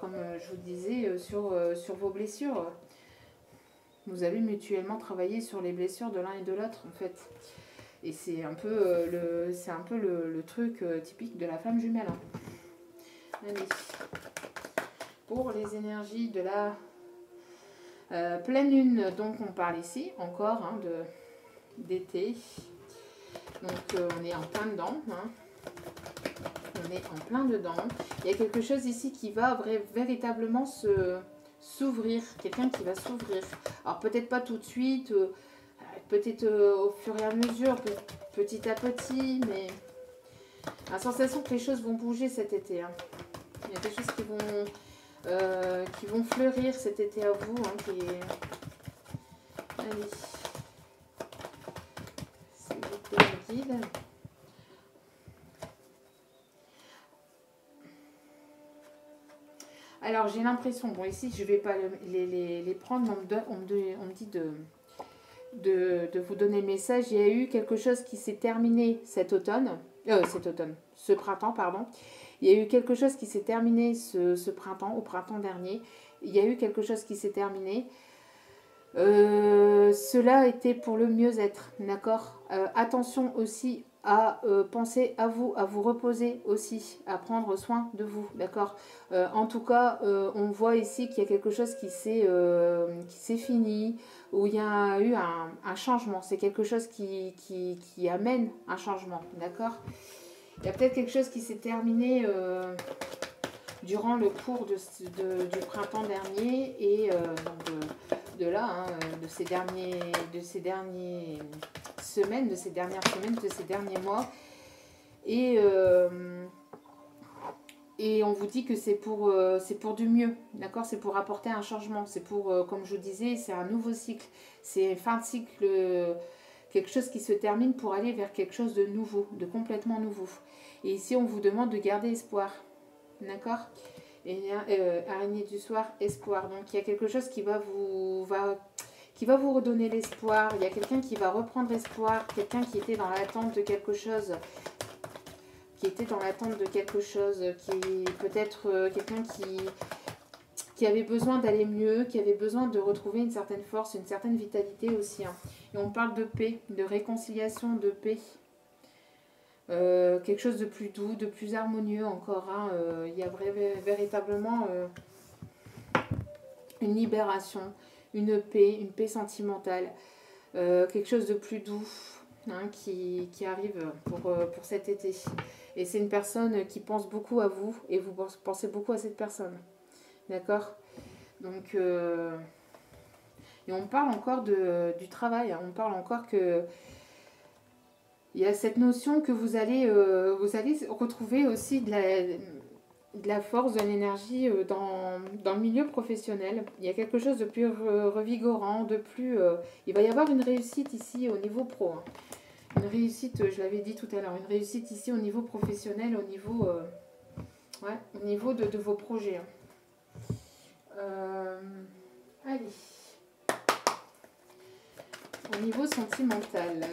comme je vous disais, sur vos blessures. Vous allez mutuellement travailler sur les blessures de l'un et de l'autre en fait, et c'est un peu le truc typique de la femme jumelle. Hein. Allez. Pour les énergies de la pleine lune, donc on parle ici encore hein, d'été. Donc on est en plein dedans. Hein. On est en plein dedans. Il y a quelque chose ici qui va véritablement s'ouvrir, quelqu'un qui va s'ouvrir. Alors peut-être pas tout de suite, peut-être au fur et à mesure, petit à petit, mais la sensation que les choses vont bouger cet été. Hein. Il y a des choses qui vont fleurir cet été à vous. Hein, allez, s'il vous plaît, le guide. Alors j'ai l'impression, bon ici je ne vais pas les prendre, on me dit de vous donner le message. Il y a eu quelque chose qui s'est terminé cet automne, ce printemps, pardon. Il y a eu quelque chose qui s'est terminé ce printemps, au printemps dernier. Il y a eu quelque chose qui s'est terminé. Cela était pour le mieux-être, d'accord. Attention aussi à penser à vous reposer aussi, à prendre soin de vous, d'accord. En tout cas, on voit ici qu'il y a quelque chose qui s'est fini, où il y a eu un changement. C'est quelque chose qui amène un changement, d'accord. Il y a peut-être quelque chose qui s'est terminé durant le cours du printemps dernier et de là, hein, de ces dernières semaines, de ces derniers mois. Et on vous dit que c'est pour du mieux, d'accord. C'est pour apporter un changement. C'est pour, comme je vous disais, c'est un nouveau cycle. C'est fin de cycle, quelque chose qui se termine pour aller vers quelque chose de nouveau, de complètement nouveau. Et ici, on vous demande de garder espoir, d'accord. Et araignée du soir, espoir. Donc il y a quelque chose qui va vous redonner l'espoir. Il y a quelqu'un qui va reprendre espoir, quelqu'un qui était dans l'attente de quelque chose, qui peut-être quelqu'un qui avait besoin d'aller mieux, qui avait besoin de retrouver une certaine force, une certaine vitalité aussi. Hein. Et on parle de paix, de réconciliation, de paix. Quelque chose de plus doux, de plus harmonieux encore. Hein. Il y a véritablement une libération, une paix sentimentale, quelque chose de plus doux, hein, qui arrive pour cet été. Et c'est une personne qui pense beaucoup à vous et vous pensez beaucoup à cette personne. D'accord. Donc, et on parle encore du travail. Hein. On parle encore que il y a cette notion que vous allez retrouver aussi de la force, de l'énergie dans le milieu professionnel. Il y a quelque chose de plus revigorant, de plus... il va y avoir une réussite ici au niveau pro. Hein. Une réussite, je l'avais dit tout à l'heure, une réussite ici au niveau professionnel, au niveau de vos projets. Hein. Allez. Au niveau sentimental...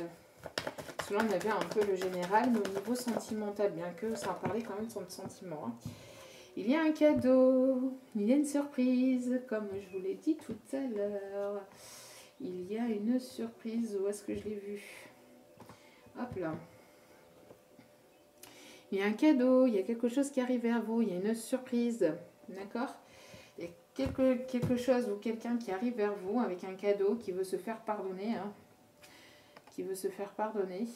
Là, on avait un peu le général, mais au niveau sentimental, bien que ça parlait quand même de son sentiment. Hein. Il y a un cadeau, il y a une surprise, comme je vous l'ai dit tout à l'heure. Il y a une surprise, où est-ce que je l'ai vu? Hop là. Il y a un cadeau, il y a quelque chose qui arrive vers vous, il y a une surprise, d'accord? Il y a quelque chose ou quelqu'un qui arrive vers vous avec un cadeau qui veut se faire pardonner, hein. Qui veut se faire pardonner.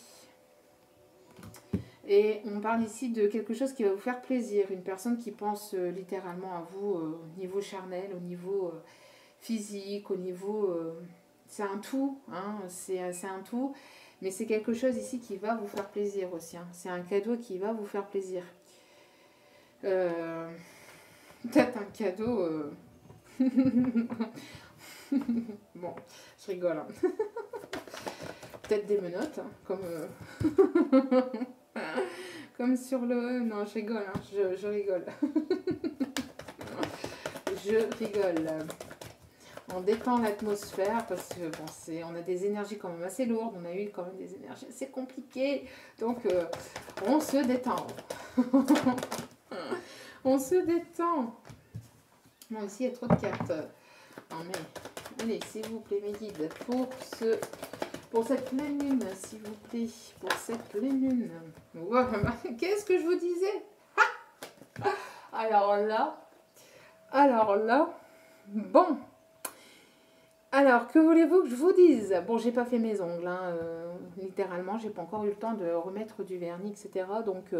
Et on parle ici de quelque chose qui va vous faire plaisir. Une personne qui pense littéralement à vous au niveau charnel, au niveau physique, au niveau... c'est un tout, hein, c'est un tout. Mais c'est quelque chose ici qui va vous faire plaisir aussi. Hein. C'est un cadeau qui va vous faire plaisir. Peut-être un cadeau... Bon, je rigole. Hein. Peut-être des menottes, hein, comme sur le... Non, je rigole, hein, je rigole. Je rigole. On détend l'atmosphère parce que bon, on a des énergies quand même assez lourdes, on a eu quand même des énergies assez compliquées, donc on se détend. On se détend. Bon, ici il y a trop de cartes. Non mais, allez, s'il vous plaît mes guides, pour cette pleine lune, s'il vous plaît, pour cette pleine lune. Wow, qu'est-ce que je vous disais? Alors là, bon. Alors, que voulez-vous que je vous dise? Bon, j'ai pas fait mes ongles, hein, littéralement, j'ai pas encore eu le temps de remettre du vernis, etc. Donc,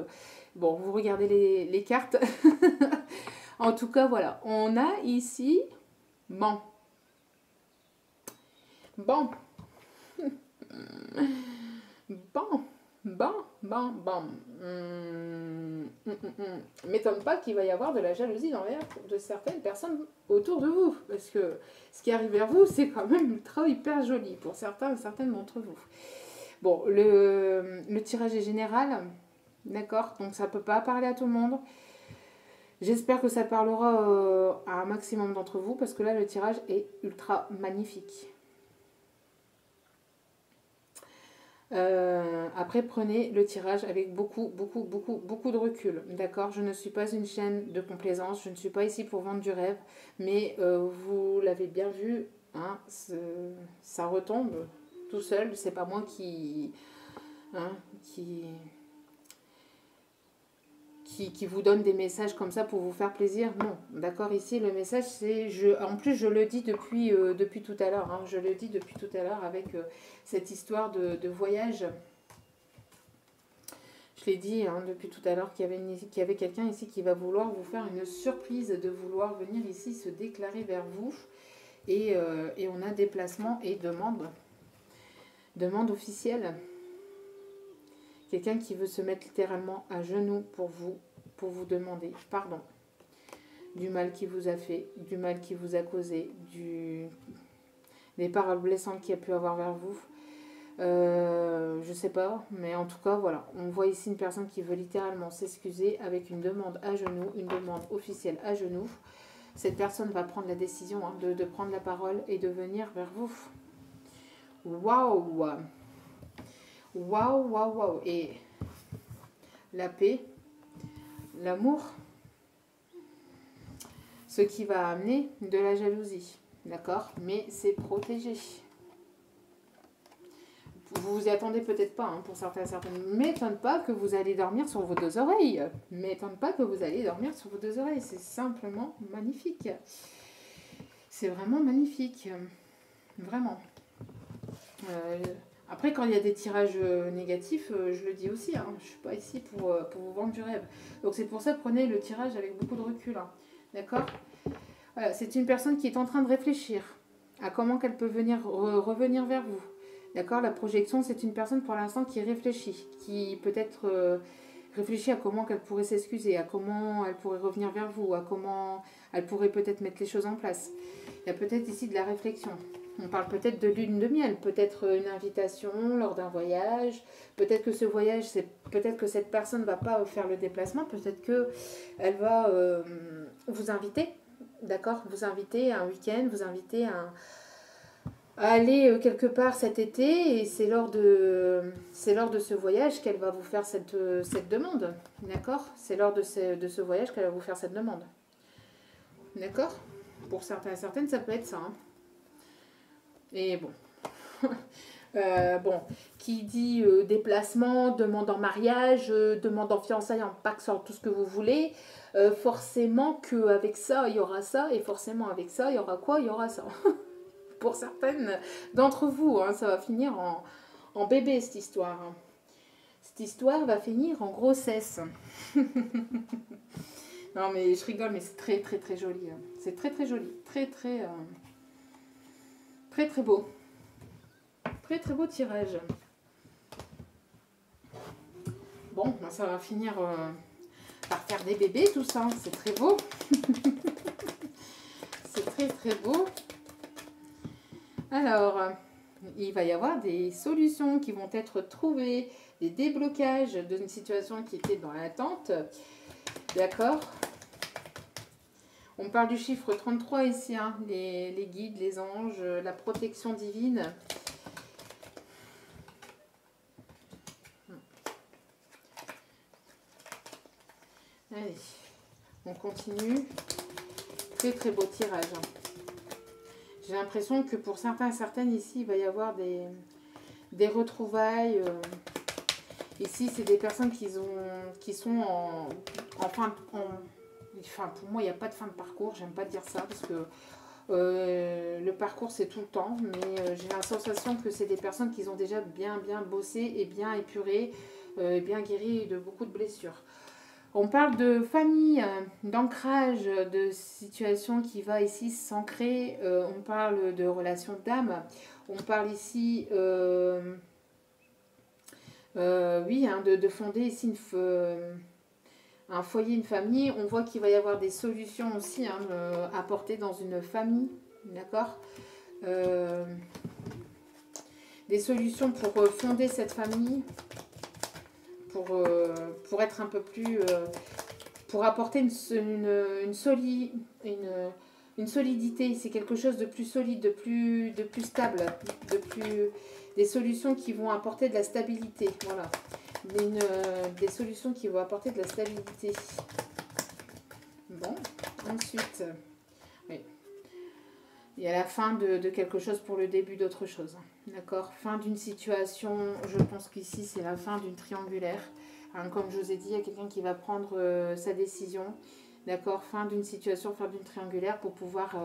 bon, vous regardez les cartes. En tout cas, voilà, on a ici Bon. Bon. Bon. Bon. M'étonne pas qu'il va y avoir de la jalousie envers de certaines personnes autour de vous. Parce que ce qui arrive vers vous, c'est quand même ultra hyper joli pour certains et certaines d'entre vous. Bon, le tirage est général. D'accord? Donc ça ne peut pas parler à tout le monde. J'espère que ça parlera à un maximum d'entre vous parce que là, le tirage est ultra magnifique. Après, prenez le tirage avec beaucoup de recul. D'accord? Je ne suis pas une chaîne de complaisance. Je ne suis pas ici pour vendre du rêve. Mais vous l'avez bien vu, hein, ça retombe tout seul. C'est pas moi qui vous donne des messages comme ça pour vous faire plaisir. Non, d'accord, ici le message c'est, en plus je le dis depuis tout à l'heure, hein, je le dis depuis tout à l'heure avec cette histoire de voyage. Je l'ai dit hein, depuis tout à l'heure qu'il y avait quelqu'un ici qui va vouloir vous faire une surprise, de vouloir venir ici se déclarer vers vous. Et on a déplacement et demande officielle. Quelqu'un qui veut se mettre littéralement à genoux pour vous demander pardon du mal qu'il vous a fait, du mal qu'il vous a causé, des paroles blessantes qu'il a pu avoir vers vous. Je sais pas, mais en tout cas, voilà. On voit ici une personne qui veut littéralement s'excuser avec une demande à genoux, une demande officielle à genoux. Cette personne va prendre la décision hein, de prendre la parole et de venir vers vous. Waouh! Waouh. Et la paix, l'amour, ce qui va amener de la jalousie. D'accord? Mais c'est protégé. Vous vous y attendez peut-être pas, hein, pour certaines. M'étonne pas que vous allez dormir sur vos deux oreilles. M'étonne pas que vous allez dormir sur vos deux oreilles. C'est simplement magnifique. C'est vraiment magnifique. Vraiment. Après, quand il y a des tirages négatifs, je le dis aussi, hein, je ne suis pas ici pour vous vendre du rêve. Donc c'est pour ça, prenez le tirage avec beaucoup de recul. Hein, d'accord? Voilà, c'est une personne qui est en train de réfléchir à comment qu'elle peut revenir vers vous. D'accord? La projection, c'est une personne pour l'instant qui réfléchit, qui peut-être réfléchit à comment qu'elle pourrait s'excuser, à comment elle pourrait revenir vers vous, à comment elle pourrait peut-être mettre les choses en place. Il y a peut-être ici de la réflexion. On parle peut-être de lune de miel, peut-être une invitation lors d'un voyage. Peut-être que ce voyage, peut-être que cette personne ne va pas faire le déplacement. Peut-être qu'elle va vous inviter, d'accord? Vous inviter à un week-end, vous inviter à aller quelque part cet été. Et c'est lors de ce voyage qu'elle va vous faire cette demande, d'accord? C'est lors de ce voyage qu'elle va vous faire cette demande. D'accord? Pour certains et certaines, ça peut être ça, hein. Et bon, qui dit déplacement, demande en mariage, demande en fiançailles, en pax, en tout ce que vous voulez, forcément qu'avec ça, il y aura ça, et forcément avec ça, il y aura quoi? Il y aura ça. Pour certaines d'entre vous, hein, ça va finir en bébé, cette histoire. Hein. Cette histoire va finir en grossesse. Non, mais je rigole, mais c'est très, très, très joli. Hein. C'est très, très joli. Très, très... Très très beau. Très très beau tirage. Bon, ben ça va finir par faire des bébés tout ça. C'est très beau. C'est très très beau. Alors, il va y avoir des solutions qui vont être trouvées, des déblocages d'une situation qui était dans l'attente. D'accord ? On parle du chiffre 33 ici, hein, les guides, les anges, la protection divine. Allez, on continue. Très très beau tirage. Hein. J'ai l'impression que pour certains et certaines ici, il va y avoir des retrouvailles. Ici, c'est des personnes qui sont Enfin, pour moi, il n'y a pas de fin de parcours. J'aime pas dire ça parce que le parcours, c'est tout le temps. Mais j'ai la sensation que c'est des personnes qui ont déjà bien bossé et bien épuré, bien guéri de beaucoup de blessures. On parle de famille, d'ancrage, de situation qui va ici s'ancrer. On parle de relation d'âme. On parle ici, oui, hein, de fonder ici un foyer, une famille. On voit qu'il va y avoir des solutions aussi hein, apportées dans une famille. D'accord, des solutions pour fonder cette famille, pour être un peu plus... pour apporter une solidité. C'est quelque chose de plus solide, de plus stable, des solutions qui vont apporter de la stabilité. Voilà. Des solutions qui vont apporter de la stabilité. Bon, ensuite, oui. Il y a la fin de quelque chose pour le début d'autre chose. D'accord, fin d'une situation, je pense qu'ici c'est la fin d'une triangulaire. Hein, comme je vous ai dit, il y a quelqu'un qui va prendre sa décision. D'accord, fin d'une situation, fin d'une triangulaire pour pouvoir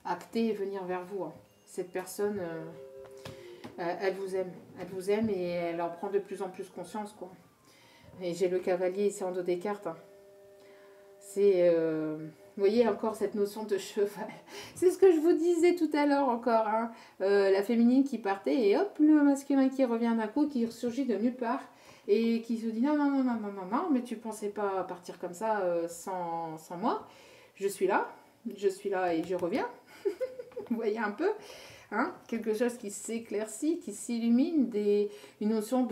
acter et venir vers vous. Hein. Cette personne, elle vous aime. Elle vous aime et elle en prend de plus en plus conscience. Quoi. Et j'ai le cavalier ici en dos des cartes. Hein. C'est... vous voyez encore cette notion de cheval. C'est ce que je vous disais tout à l'heure encore. Hein. La féminine qui partait et hop, le masculin qui revient d'un coup, qui ressurgit de nulle part. Et qui se dit non, non, non, non, non, non, non, mais tu pensais pas partir comme ça sans moi. Je suis là et je reviens. Vous voyez un peu hein, quelque chose qui s'éclaircit, qui s'illumine, une notion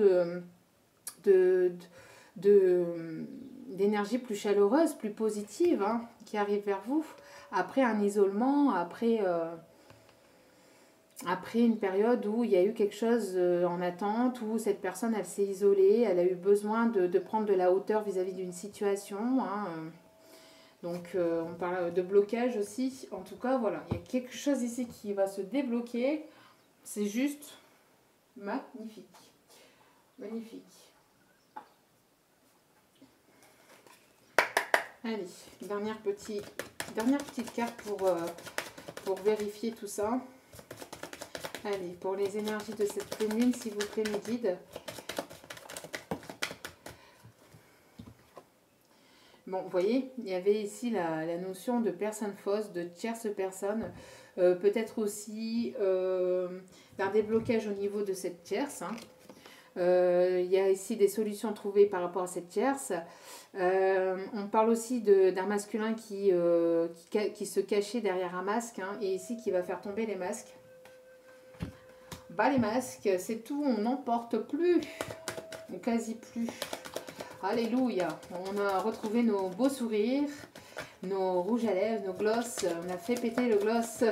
d'énergie plus chaleureuse, plus positive, hein, qui arrive vers vous. Après un isolement, après une période où il y a eu quelque chose en attente, où cette personne, elle s'est isolée, elle a eu besoin de prendre de la hauteur vis-à-vis d'une situation. Hein, donc, on parle de blocage aussi. En tout cas, voilà, il y a quelque chose ici qui va se débloquer. C'est juste magnifique. Magnifique. Allez, dernière petite carte pour vérifier tout ça. Allez, pour les énergies de cette pleine lune, s'il vous plaît, mes guides. Bon, vous voyez, il y avait ici la notion de personne fausse, de tierce personne. Peut-être aussi d'un déblocage au niveau de cette tierce. Hein. Il y a ici des solutions trouvées par rapport à cette tierce. On parle aussi d'un masculin qui se cachait derrière un masque. Hein, et ici qui va faire tomber les masques. Bah les masques, c'est tout, on n'en porte plus, ou quasi plus. Alléluia, on a retrouvé nos beaux sourires, nos rouges à lèvres, nos glosses, on a fait péter le gloss.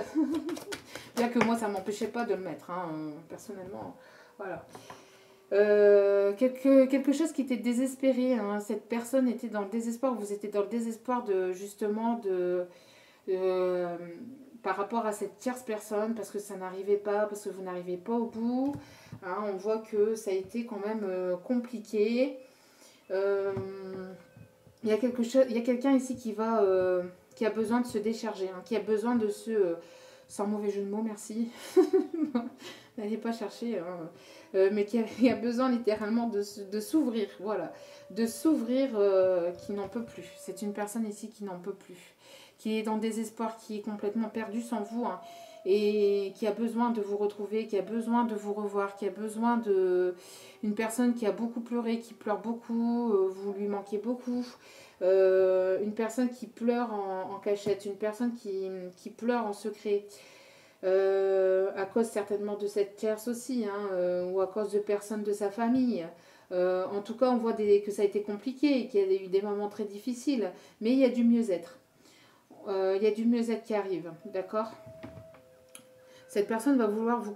Bien que moi ça ne m'empêchait pas de le mettre, hein, personnellement, voilà. Quelque chose qui était désespéré, hein. Cette personne était dans le désespoir, vous étiez dans le désespoir par rapport à cette tierce personne, parce que ça n'arrivait pas, parce que vous n'arrivez pas au bout. Hein, on voit que ça a été quand même compliqué. Il y a quelqu'un ici qui a besoin de se décharger, hein, qui a besoin de sans mauvais jeu de mots, merci. N'allez pas chercher, hein, mais qui a besoin littéralement de s'ouvrir, voilà. De s'ouvrir, qui n'en peut plus. C'est une personne ici qui n'en peut plus. Qui est dans le désespoir, qui est complètement perdu sans vous, hein, et qui a besoin de vous retrouver, qui a besoin de vous revoir, qui a besoin une personne qui a beaucoup pleuré, qui pleure beaucoup, vous lui manquez beaucoup, une personne qui pleure en cachette, une personne qui pleure en secret, à cause certainement de cette tierce aussi, hein, ou à cause de personnes de sa famille. En tout cas, on voit que ça a été compliqué, qu'il y a eu des moments très difficiles, mais il y a du mieux-être. Il y a du mieux-être qui arrive, d'accord ? Cette personne va vouloir vous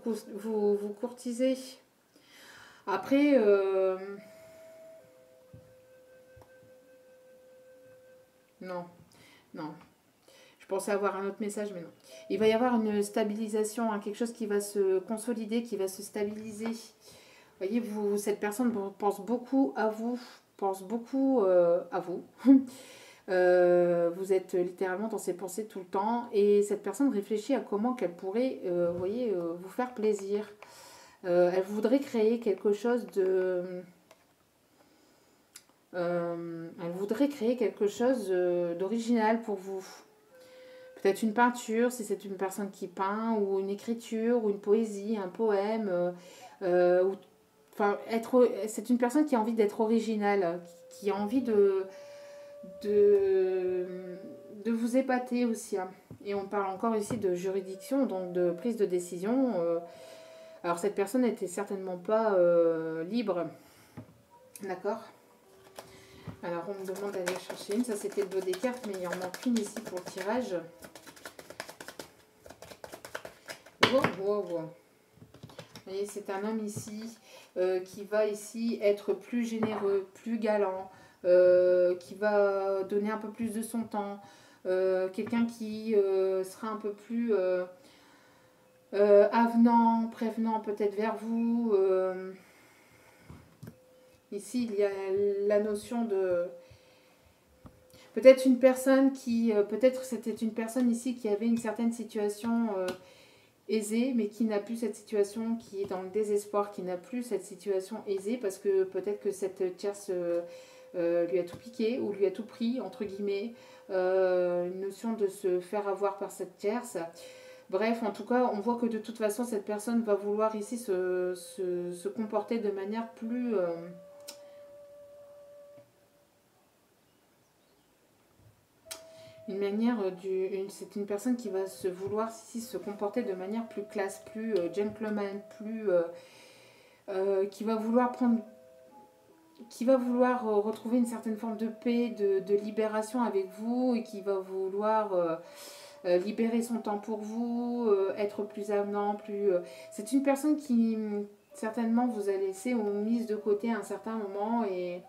courtiser. Après, non. Je pensais avoir un autre message, mais non. Il va y avoir une stabilisation, hein, quelque chose qui va se consolider, qui va se stabiliser. Vous voyez, cette personne pense beaucoup à vous, pense beaucoup à vous. Vous êtes littéralement dans ses pensées tout le temps et cette personne réfléchit à comment qu'elle pourrait vous faire plaisir. Elle voudrait créer quelque chose Elle voudrait créer quelque chose d'original pour vous. Peut-être une peinture, si c'est une personne qui peint, ou une écriture, ou une poésie, un poème. Enfin, c'est une personne qui a envie d'être originale, qui a envie de, de vous épater aussi, hein. Et on parle encore ici de juridiction, donc de prise de décision. Alors cette personne n'était certainement pas libre. D'accord. Alors on me demande d'aller chercher une. Ça c'était le dos des cartes, mais il en manque une ici pour le tirage. Wow. Vous voyez, c'est un homme ici qui va ici être plus généreux, plus galant, qui va donner un peu plus de son temps. Quelqu'un qui sera un peu plus avenant, prévenant peut-être vers vous. Ici, il y a la notion de... Peut-être une personne qui... peut-être c'était une personne ici qui avait une certaine situation aisée, mais qui n'a plus cette situation, qui est dans le désespoir, qui n'a plus cette situation aisée, parce que peut-être que cette tierce lui a tout piqué, ou lui a tout pris, entre guillemets. Une notion de se faire avoir par cette tierce. Bref, en tout cas, on voit que de toute façon, cette personne va vouloir ici se comporter de manière plus... c'est une personne qui va se vouloir ici se comporter de manière plus classe, plus gentleman, plus... qui va vouloir retrouver une certaine forme de paix, de libération avec vous, et qui va vouloir... libérer son temps pour vous, être plus avenant, plus... C'est une personne qui, certainement, vous a laissé ou mise de côté à un certain moment, et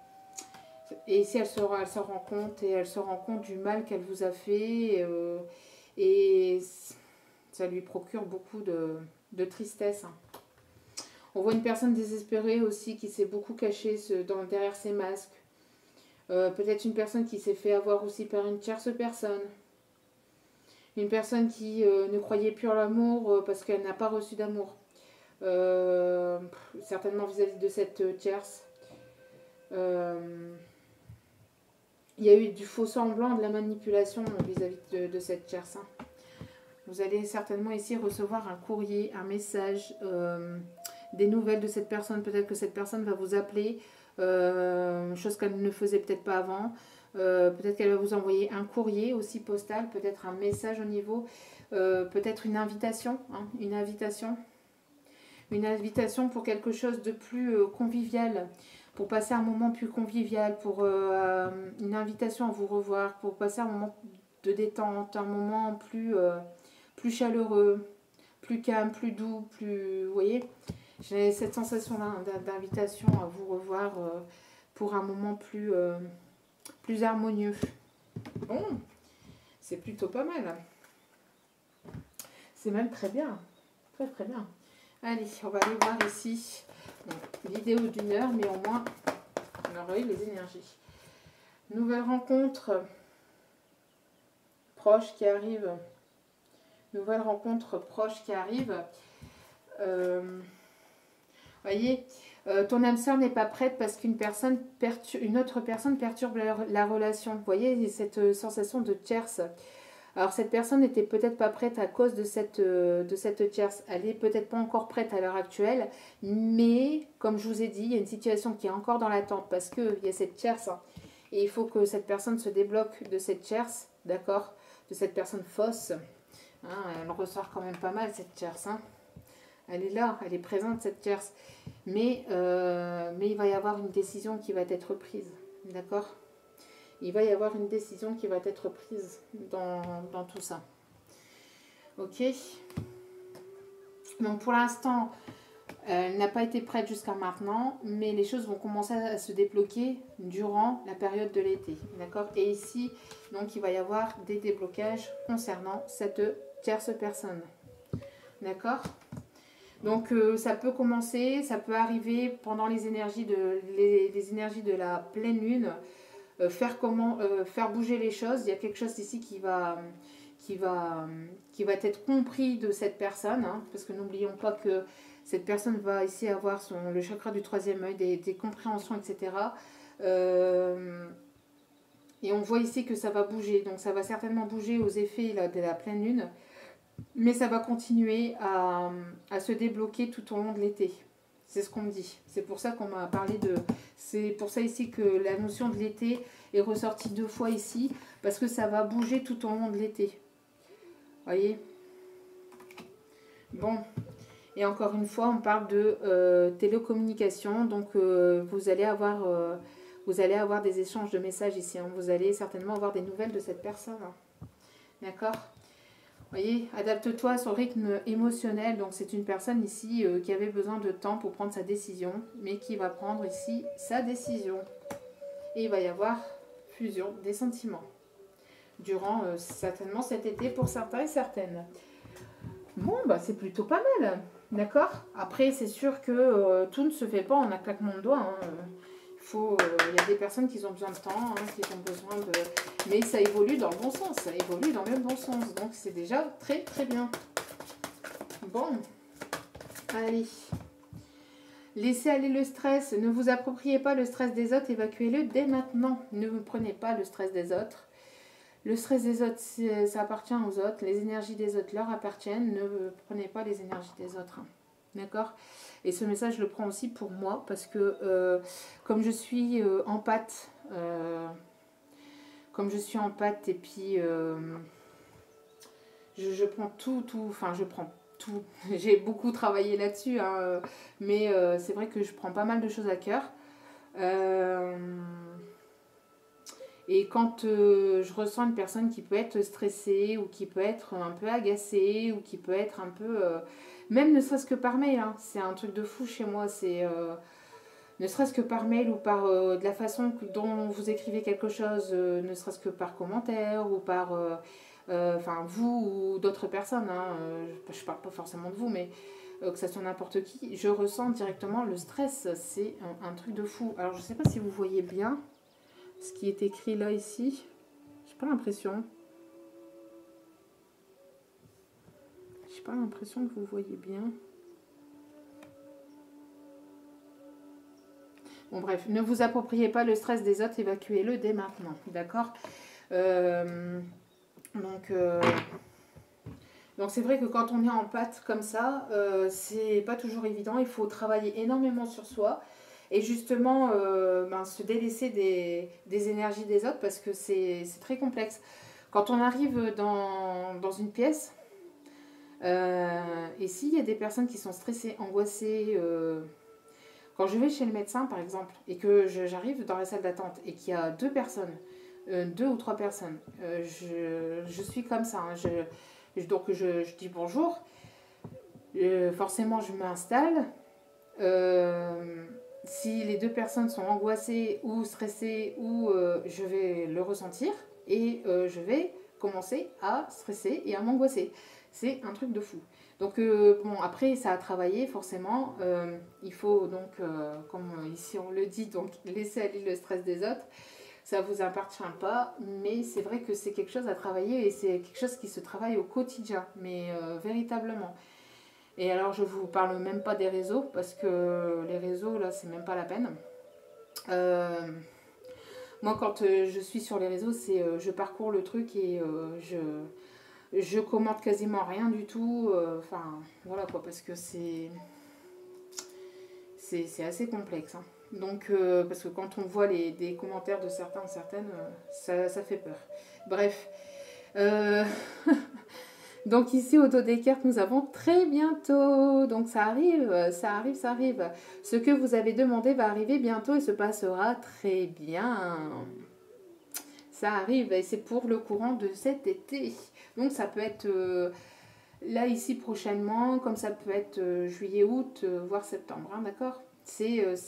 ici, elle se rend compte, et elle se rend compte du mal qu'elle vous a fait, et ça lui procure beaucoup de tristesse. On voit une personne désespérée aussi, qui s'est beaucoup cachée derrière ses masques. Peut-être une personne qui s'est fait avoir aussi par une tierce personne. Une personne qui ne croyait plus en l'amour parce qu'elle n'a pas reçu d'amour. Certainement vis-à-vis de cette tierce. Il y a eu du faux semblant, de la manipulation vis-à-vis de cette tierce. Vous allez certainement ici recevoir un courrier, un message, des nouvelles de cette personne. Peut-être que cette personne va vous appeler, chose qu'elle ne faisait peut-être pas avant. Peut-être qu'elle va vous envoyer un courrier aussi postal, peut-être un message au niveau, peut-être une invitation, hein, une invitation pour quelque chose de plus convivial, pour passer un moment plus convivial, pour une invitation à vous revoir, pour passer un moment de détente, un moment plus chaleureux, plus calme, plus doux, plus... Vous voyez, j'ai cette sensation-là d'invitation à vous revoir pour un moment plus harmonieux. Bon, c'est plutôt pas mal. C'est même très bien. Très très bien. Allez, on va aller voir ici. Bon, vidéo d'1 heure, mais au moins, on aura eu les énergies. Nouvelle rencontre proche qui arrive. Nouvelle rencontre proche qui arrive. Voyez, ton âme sœur n'est pas prête parce qu'une autre personne perturbe la relation. Vous voyez, cette sensation de tierce. Alors cette personne n'était peut-être pas prête à cause de cette tierce. Elle n'est peut-être pas encore prête à l'heure actuelle, mais comme je vous ai dit, il y a une situation qui est encore dans l'attente parce qu'il y a cette tierce, hein, et il faut que cette personne se débloque de cette tierce, d'accord, de cette personne fausse. Hein, elle ressort quand même pas mal cette tierce, hein. Elle est là, elle est présente cette tierce, mais il va y avoir une décision qui va être prise, d'accord. Il va y avoir une décision qui va être prise dans tout ça. Ok. Donc pour l'instant, elle n'a pas été prête jusqu'à maintenant, mais les choses vont commencer à se débloquer durant la période de l'été. D'accord. Et ici, donc il va y avoir des déblocages concernant cette tierce personne. D'accord. Donc ça peut commencer, ça peut arriver pendant les énergies de la pleine lune. Faire bouger les choses. Il y a quelque chose ici qui va être compris de cette personne, hein, parce que n'oublions pas que cette personne va ici avoir le chakra du troisième œil, des compréhensions, etc. Et on voit ici que ça va bouger. Donc ça va certainement bouger aux effets là, de la pleine lune. Mais ça va continuer à se débloquer tout au long de l'été. C'est ce qu'on me dit. C'est pour ça qu'on m'a parlé de... C'est pour ça ici que la notion de l'été est ressortie 2 fois ici. Parce que ça va bouger tout au long de l'été. Voyez? Bon. Et encore une fois, on parle de télécommunication. Donc vous allez avoir des échanges de messages ici. Hein. Vous allez certainement avoir des nouvelles de cette personne. Hein. D'accord? Vous voyez, adapte-toi à son rythme émotionnel. Donc, c'est une personne ici qui avait besoin de temps pour prendre sa décision, mais qui va prendre ici sa décision. Et il va y avoir fusion des sentiments durant certainement cet été pour certains et certaines. Bon, bah, c'est plutôt pas mal. D'accord? Après, c'est sûr que tout ne se fait pas en un claquement de doigts. Hein. Il y a des personnes qui ont besoin de temps, hein, qui ont besoin de... Mais ça évolue dans le bon sens, ça évolue dans le bon sens. Donc c'est déjà très très bien. Bon, allez. Laissez aller le stress, ne vous appropriez pas le stress des autres, évacuez-le dès maintenant. Ne vous prenez pas le stress des autres. Le stress des autres, ça appartient aux autres. Les énergies des autres leur appartiennent. Ne prenez pas les énergies des autres. D'accord? Et ce message, je le prends aussi pour moi parce que comme je suis en pâte, et puis je prends tout, enfin je prends tout. J'ai beaucoup travaillé là-dessus, hein, mais c'est vrai que je prends pas mal de choses à cœur. Et quand je ressens une personne qui peut être stressée ou qui peut être un peu agacée ou qui peut être un peu... même ne serait-ce que par mail, hein, c'est un truc de fou chez moi, c'est... ne serait-ce que par mail ou par de la façon dont vous écrivez quelque chose, ne serait-ce que par commentaire ou par... enfin, vous ou d'autres personnes, hein, je parle pas forcément de vous, mais que ça soit n'importe qui, je ressens directement le stress, c'est un truc de fou. Alors, je sais pas si vous voyez bien ce qui est écrit là, ici. J'ai pas l'impression. J'ai pas l'impression que vous voyez bien. Bon, bref, ne vous appropriez pas le stress des autres, évacuez-le dès maintenant, d'accord? Donc c'est vrai que quand on est en pâte comme ça, c'est pas toujours évident. Il faut travailler énormément sur soi et justement se délaisser des énergies des autres parce que c'est très complexe. Quand on arrive dans une pièce, et s'il y a des personnes qui sont stressées, angoissées, quand je vais chez le médecin par exemple, et que j'arrive dans la salle d'attente et qu'il y a 2 personnes, 2 ou 3 personnes, je suis comme ça. Hein, donc je dis bonjour, forcément je m'installe. Si les 2 personnes sont angoissées ou stressées, je vais le ressentir et je vais commencer à stresser et à m'angoisser. C'est un truc de fou. Donc bon, après ça a travaillé forcément. Il faut donc, comme ici on le dit, donc laisser aller le stress des autres. Ça ne vous appartient pas, mais c'est vrai que c'est quelque chose à travailler et c'est quelque chose qui se travaille au quotidien, mais véritablement. Et alors, je ne vous parle même pas des réseaux, parce que les réseaux, là, c'est même pas la peine. Moi, quand je suis sur les réseaux, c'est je parcours le truc et je commente quasiment rien du tout. Enfin, voilà quoi, parce que c'est assez complexe. Hein. Donc, parce que quand on voit des commentaires de certains ou certaines, ça fait peur. Bref. Donc ici, Auto Descartes, nous avons très bientôt. Donc ça arrive. Ce que vous avez demandé va arriver bientôt et se passera très bien. Ça arrive et c'est pour le courant de cet été. Donc ça peut être là, ici, prochainement, comme ça peut être juillet, août, voire septembre, hein, d'accord?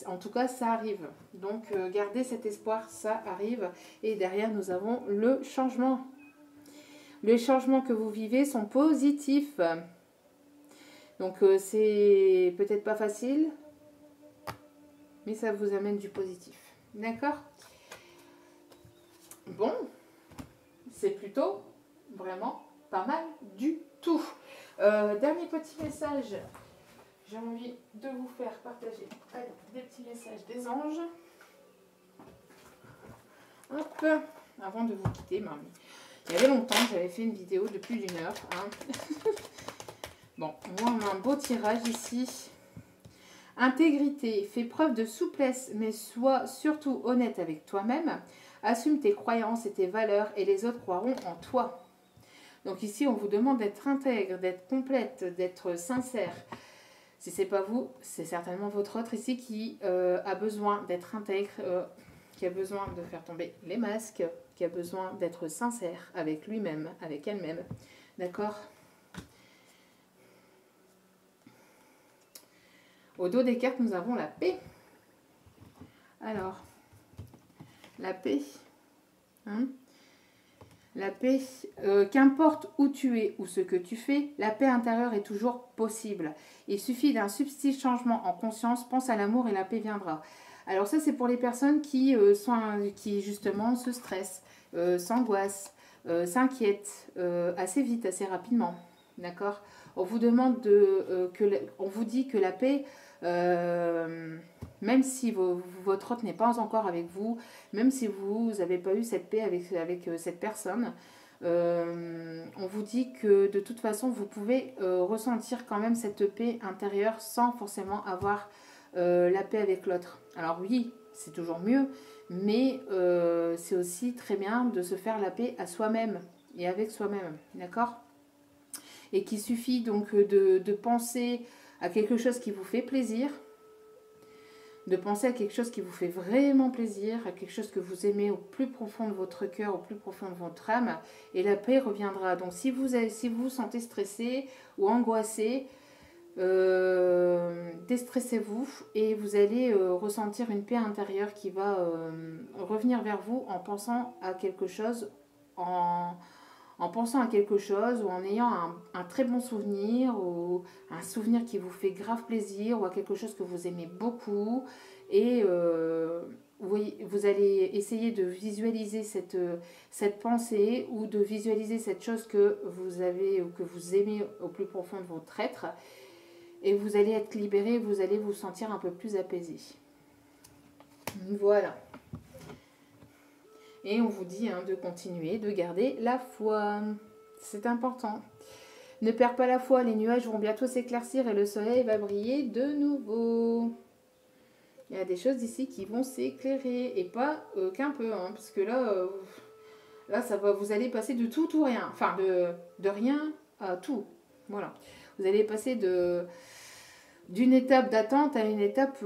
En tout cas, ça arrive. Donc gardez cet espoir, ça arrive. Et derrière, nous avons le changement. Les changements que vous vivez sont positifs. Donc c'est peut-être pas facile, mais ça vous amène du positif. D'accord? Bon, c'est plutôt vraiment pas mal du tout. Dernier petit message. J'ai envie de vous faire partager des petits messages des anges. avant de vous quitter. Ben, il y avait longtemps que j'avais fait une vidéo de plus d'1 heure. Hein. Bon, on a un beau tirage ici. Intégrité, fais preuve de souplesse, mais sois surtout honnête avec toi-même. Assume tes croyances et tes valeurs et les autres croiront en toi. Donc ici, on vous demande d'être intègre, d'être complète, d'être sincère. Si ce n'est pas vous, c'est certainement votre autre ici qui a besoin d'être intègre, qui a besoin de faire tomber les masques, qui a besoin d'être sincère avec lui-même, avec elle-même. D'accord ? Au dos des cartes, nous avons la paix. Alors, la paix. Hein, la paix, qu'importe où tu es ou ce que tu fais, la paix intérieure est toujours possible. Il suffit d'un subtil changement en conscience, pense à l'amour et la paix viendra. Alors ça, c'est pour les personnes qui justement se stressent, s'angoissent, s'inquiètent assez vite, assez rapidement. D'accord ? On vous demande on vous dit que la paix, même si votre hôte n'est pas encore avec vous, même si vous n'avez pas eu cette paix avec cette personne, on vous dit que de toute façon, vous pouvez ressentir quand même cette paix intérieure sans forcément avoir la paix avec l'autre. Alors oui, c'est toujours mieux, mais c'est aussi très bien de se faire la paix à soi-même et avec soi-même, d'accord ? Et qu'il suffit donc de penser à quelque chose qui vous fait plaisir, de penser à quelque chose qui vous fait vraiment plaisir, à quelque chose que vous aimez au plus profond de votre cœur, au plus profond de votre âme, et la paix reviendra. Donc si vous vous sentez stressé ou angoissé, déstressez-vous et vous allez ressentir une paix intérieure qui va revenir vers vous en pensant à quelque chose, en pensant à quelque chose ou en ayant un très bon souvenir ou un souvenir qui vous fait grave plaisir ou à quelque chose que vous aimez beaucoup et vous allez essayer de visualiser cette pensée ou de visualiser cette chose que vous avez ou que vous aimez au plus profond de votre être et vous allez être libéré, vous allez vous sentir un peu plus apaisé. Voilà. Et on vous dit de continuer, de garder la foi. C'est important. Ne perds pas la foi, les nuages vont bientôt s'éclaircir et le soleil va briller de nouveau. Il y a des choses ici qui vont s'éclairer et pas qu'un peu. Parce que là ça va, vous allez passer de tout ou rien. Enfin, de rien à tout. Voilà. Vous allez passer d'une étape d'attente à une étape...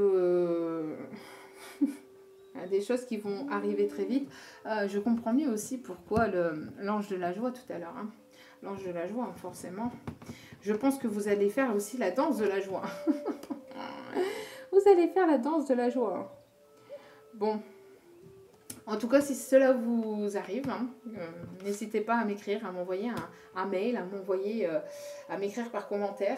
des choses qui vont arriver très vite. Je comprends mieux aussi pourquoi l'ange de la joie tout à l'heure. L'ange de la joie, forcément. Je pense que vous allez faire aussi la danse de la joie. Vous allez faire la danse de la joie. Bon. En tout cas, si cela vous arrive, n'hésitez pas à m'écrire, à m'envoyer un mail, à m'écrire par commentaire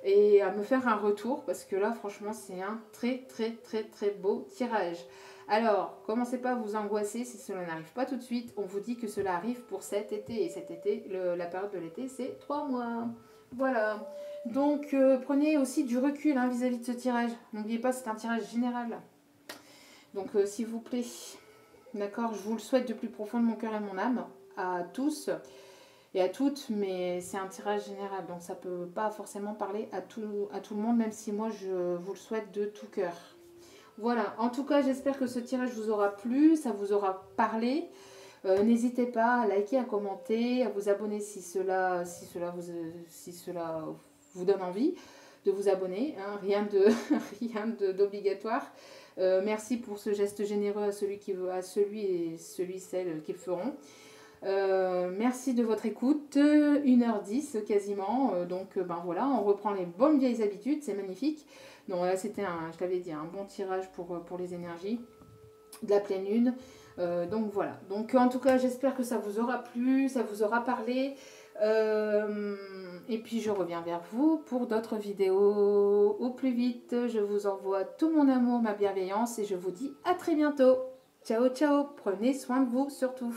et à me faire un retour parce que là, franchement, c'est un très, très, très, très beau tirage. Alors, commencez pas à vous angoisser si cela n'arrive pas tout de suite. On vous dit que cela arrive pour cet été. Et cet été, la période de l'été, c'est 3 mois. Voilà. Donc, prenez aussi du recul vis-à-vis de ce tirage. N'oubliez pas, c'est un tirage général. Donc, s'il vous plaît, d'accord, je vous le souhaite de plus profond de mon cœur et de mon âme, à tous et à toutes, mais c'est un tirage général. Donc, ça ne peut pas forcément parler à tout le monde, même si moi, je vous le souhaite de tout cœur. Voilà, en tout cas, j'espère que ce tirage vous aura plu, ça vous aura parlé. N'hésitez pas à liker, à commenter, à vous abonner si cela vous donne envie de vous abonner. Rien d'obligatoire. Merci pour ce geste généreux à celle qui le feront. Merci de votre écoute, 1h10 quasiment, donc voilà, on reprend les bonnes vieilles habitudes, c'est magnifique. Donc là c'était, je t'avais dit, un bon tirage pour les énergies de la pleine lune, donc voilà. Donc en tout cas j'espère que ça vous aura plu, ça vous aura parlé, et puis je reviens vers vous pour d'autres vidéos au plus vite. Je vous envoie tout mon amour, ma bienveillance et je vous dis à très bientôt. Ciao ciao, prenez soin de vous surtout.